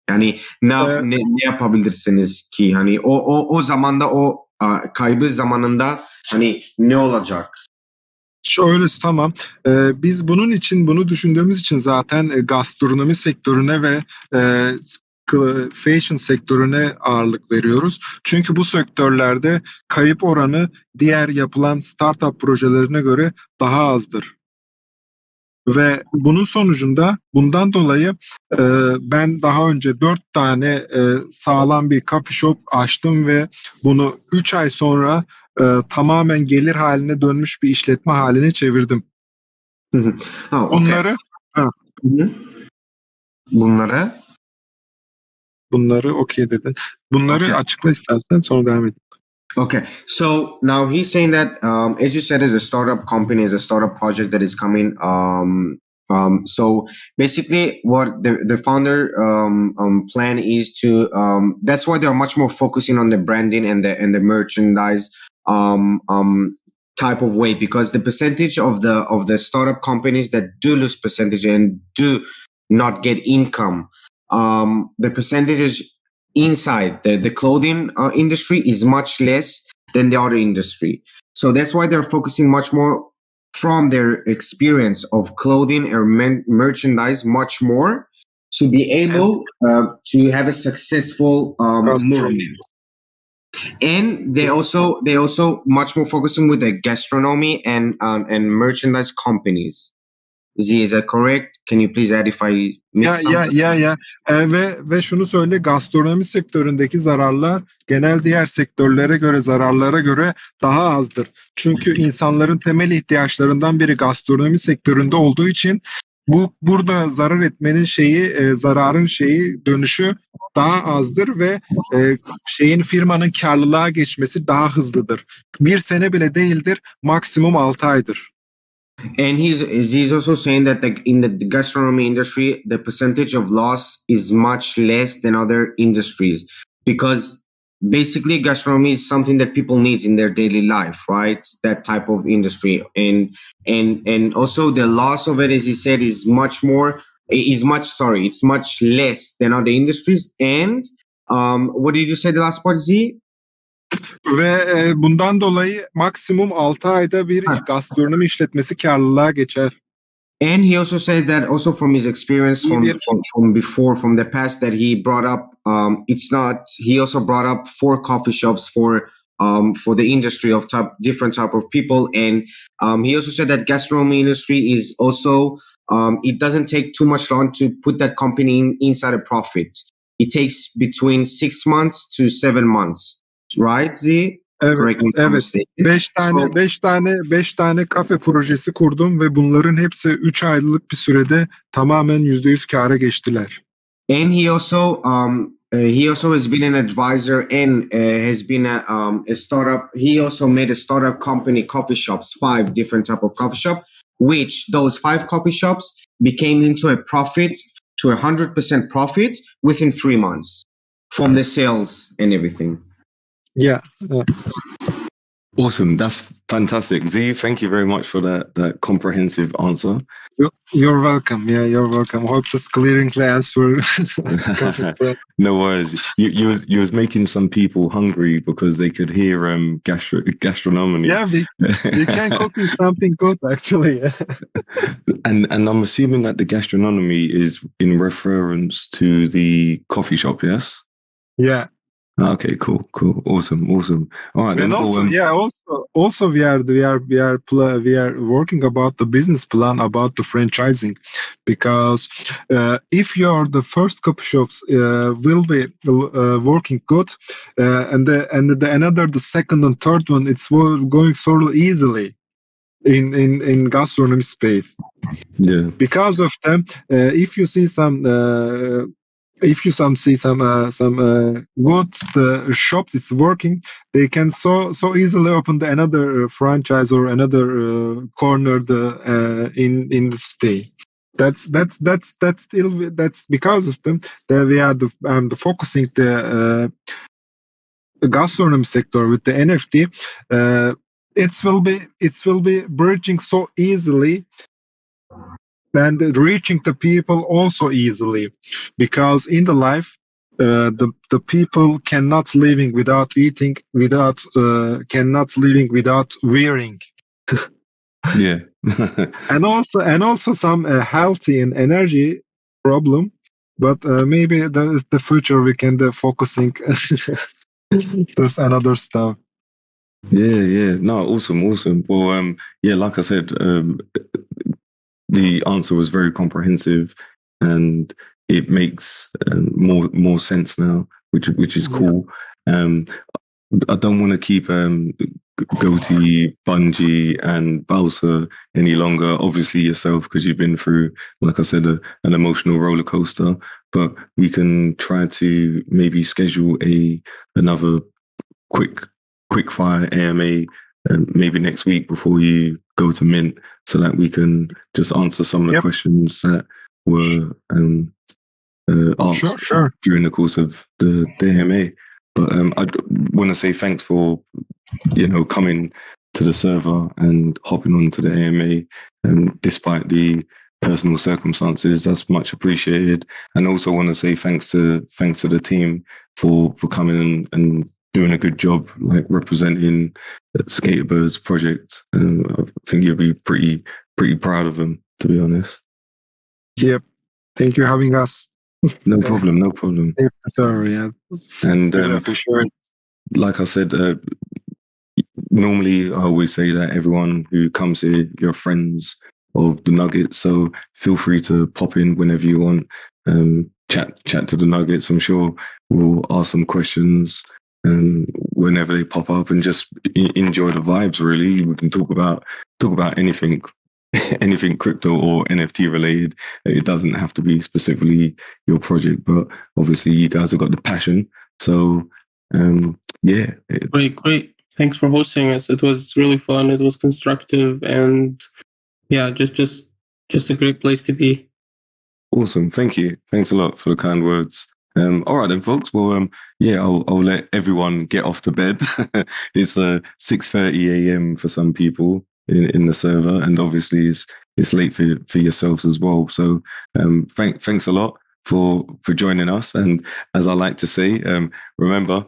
Yani ne yapabilirsiniz ki hani o zamanda o kaybı zamanında hani ne olacak? Şöyle, tamam. Biz bunu düşündüğümüz için zaten gastronomi sektörüne ve fashion sektörüne ağırlık veriyoruz. Çünkü bu sektörlerde kayıp oranı diğer yapılan startup projelerine göre daha azdır. Ve bunun sonucunda bundan dolayı ben daha önce 4 tane sağlam bir coffee shop açtım ve bunu 3 ay sonra tamamen gelir haline dönmüş bir işletme haline çevirdim. Okay. Bunları okey dedin. Bunları açıkla istersen, sonra devam edelim. Okay, so now he's saying that, as you said, is a startup company, is a startup project that is coming. So basically, what the founder plan is to. That's why they're much more focusing on the branding and the merchandise type of way, because the percentage of the startup companies that do lose percentage and do not get income, the percentages inside the clothing industry is much less than the other industry. So that's why they're focusing much more from their experience of clothing or merchandise much more to be able to have a successful movement. And they also much more focusing with the gastronomy and merchandise companies. Z, is that correct? Can you please add if I missed something? Ve şunu söyle, gastronomi sektöründeki zararlar genel diğer sektörlere göre, zararlara göre daha azdır. Çünkü insanların temel ihtiyaçlarından biri gastronomi sektöründe olduğu için burada zarar etmenin zararın dönüşü daha azdır ve firmanın karlılığa geçmesi daha hızlıdır. 1 sene bile değildir, maksimum 6 aydır. And he's also saying that in the gastronomy industry, the percentage of loss is much less than other industries, because basically gastronomy is something that people need in their daily life, right? That type of industry, and also the loss of it, as he said, it's much less than other industries. And what did you say the last part, Z? Ve bundan dolayı maksimum 6 ayda bir gastronomi işletmesi karlılığa geçer. And he also says that also from his experience from before, from the past, that he brought up, he also brought up 4 coffee shops for the industry of different type of people. And he also said that gastronomy industry is also, it doesn't take too much long to put that company inside a profit. It takes between 6 months to 7 months. Right, Z? Evet. 5 tane kafe projesi kurdum ve bunların hepsi 3 aylık bir sürede tamamen %100 kâra geçtiler. And he also has been an advisor and has been a startup. He also made a startup company, coffee shops, 5 different type of coffee shop, which those 5 coffee shops became into a profit, to 100% profit within 3 months. from the sales and everything. Yeah. Awesome. That's fantastic. Z, thank you very much for that comprehensive answer. You're welcome. Yeah, you're welcome. Hope this clearingly answer. No worries. You was making some people hungry because they could hear gastronomy. Yeah, we can cooking something good actually. And I'm assuming that the gastronomy is in reference to the coffee shop, yes? Yeah. Okay, cool, awesome. All right, And also we are working about the business plan about the franchising, because if you are the first coffee shops will be working good, and the second and third one it's going so easily in gastronomy space. Yeah. Because of them, if you see some. If you see some good shops, it's working. They can so easily open another franchise or another corner in the stay. That's because of them that we are focusing the gastronomy sector with the NFT. It will be bridging so easily and reaching the people also easily, because in the life the people cannot living without eating, cannot living without wearing. Yeah. and also some healthy and energy problem, but maybe the future we can focusing this another stuff. Yeah. No, awesome. Well, yeah, like I said, the answer was very comprehensive, and it makes more sense now, which is cool. I don't want to keep Goatee, Bungie, and Balsa any longer. Obviously yourself, because you've been through, like I said, an emotional roller coaster. But we can try to maybe schedule another quick fire AMA maybe next week before you go to Mint, so that we can just answer some of the questions that were asked during the course of the AMA. But I want to say thanks for coming to the server and hopping onto the AMA, despite the personal circumstances. That's much appreciated. And also want to say thanks to the team for coming and doing a good job, like representing SkaterBirds Project. I think you'll be pretty proud of them, to be honest. Yep. Thank you for having us. No problem. Sorry, yeah. And for sure. Like I said, normally I always say that everyone who comes here, you're friends of the Nuggets, so feel free to pop in whenever you want. Chat to the Nuggets. I'm sure we'll ask some questions whenever they pop up, and just enjoy the vibes. Really, we can talk about anything crypto or NFT related. It doesn't have to be specifically your project, but obviously you guys have got the passion. So yeah. Great. Thanks for hosting us. It was really fun. It was constructive, and yeah, just a great place to be. Awesome. Thank you. Thanks a lot for the kind words. All right then, folks. Well, yeah, I'll let everyone get off to bed. It's 6:30 a.m. for some people in the server, and obviously it's late for yourselves as well. So thanks a lot for joining us. And as I like to say, remember,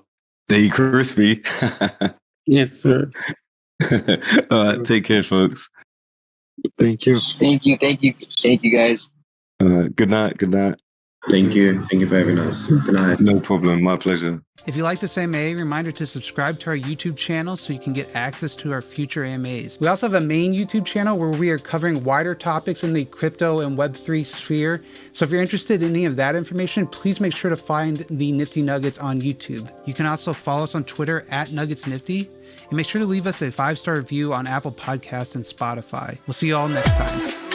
stay crispy. Yes, sir. All right, take care, folks. Thank you. Thank you, guys. Good night. Thank you for having us. Good night. No problem. My pleasure. If you like this AMA, reminder to subscribe to our YouTube channel so you can get access to our future AMAs. We also have a main YouTube channel where we are covering wider topics in the crypto and Web3 sphere. So if you're interested in any of that information, please make sure to find the Nifty Nuggets on YouTube. You can also follow us on Twitter @NuggetsNifty, and make sure to leave us a 5-star review on Apple Podcasts and Spotify. We'll see you all next time.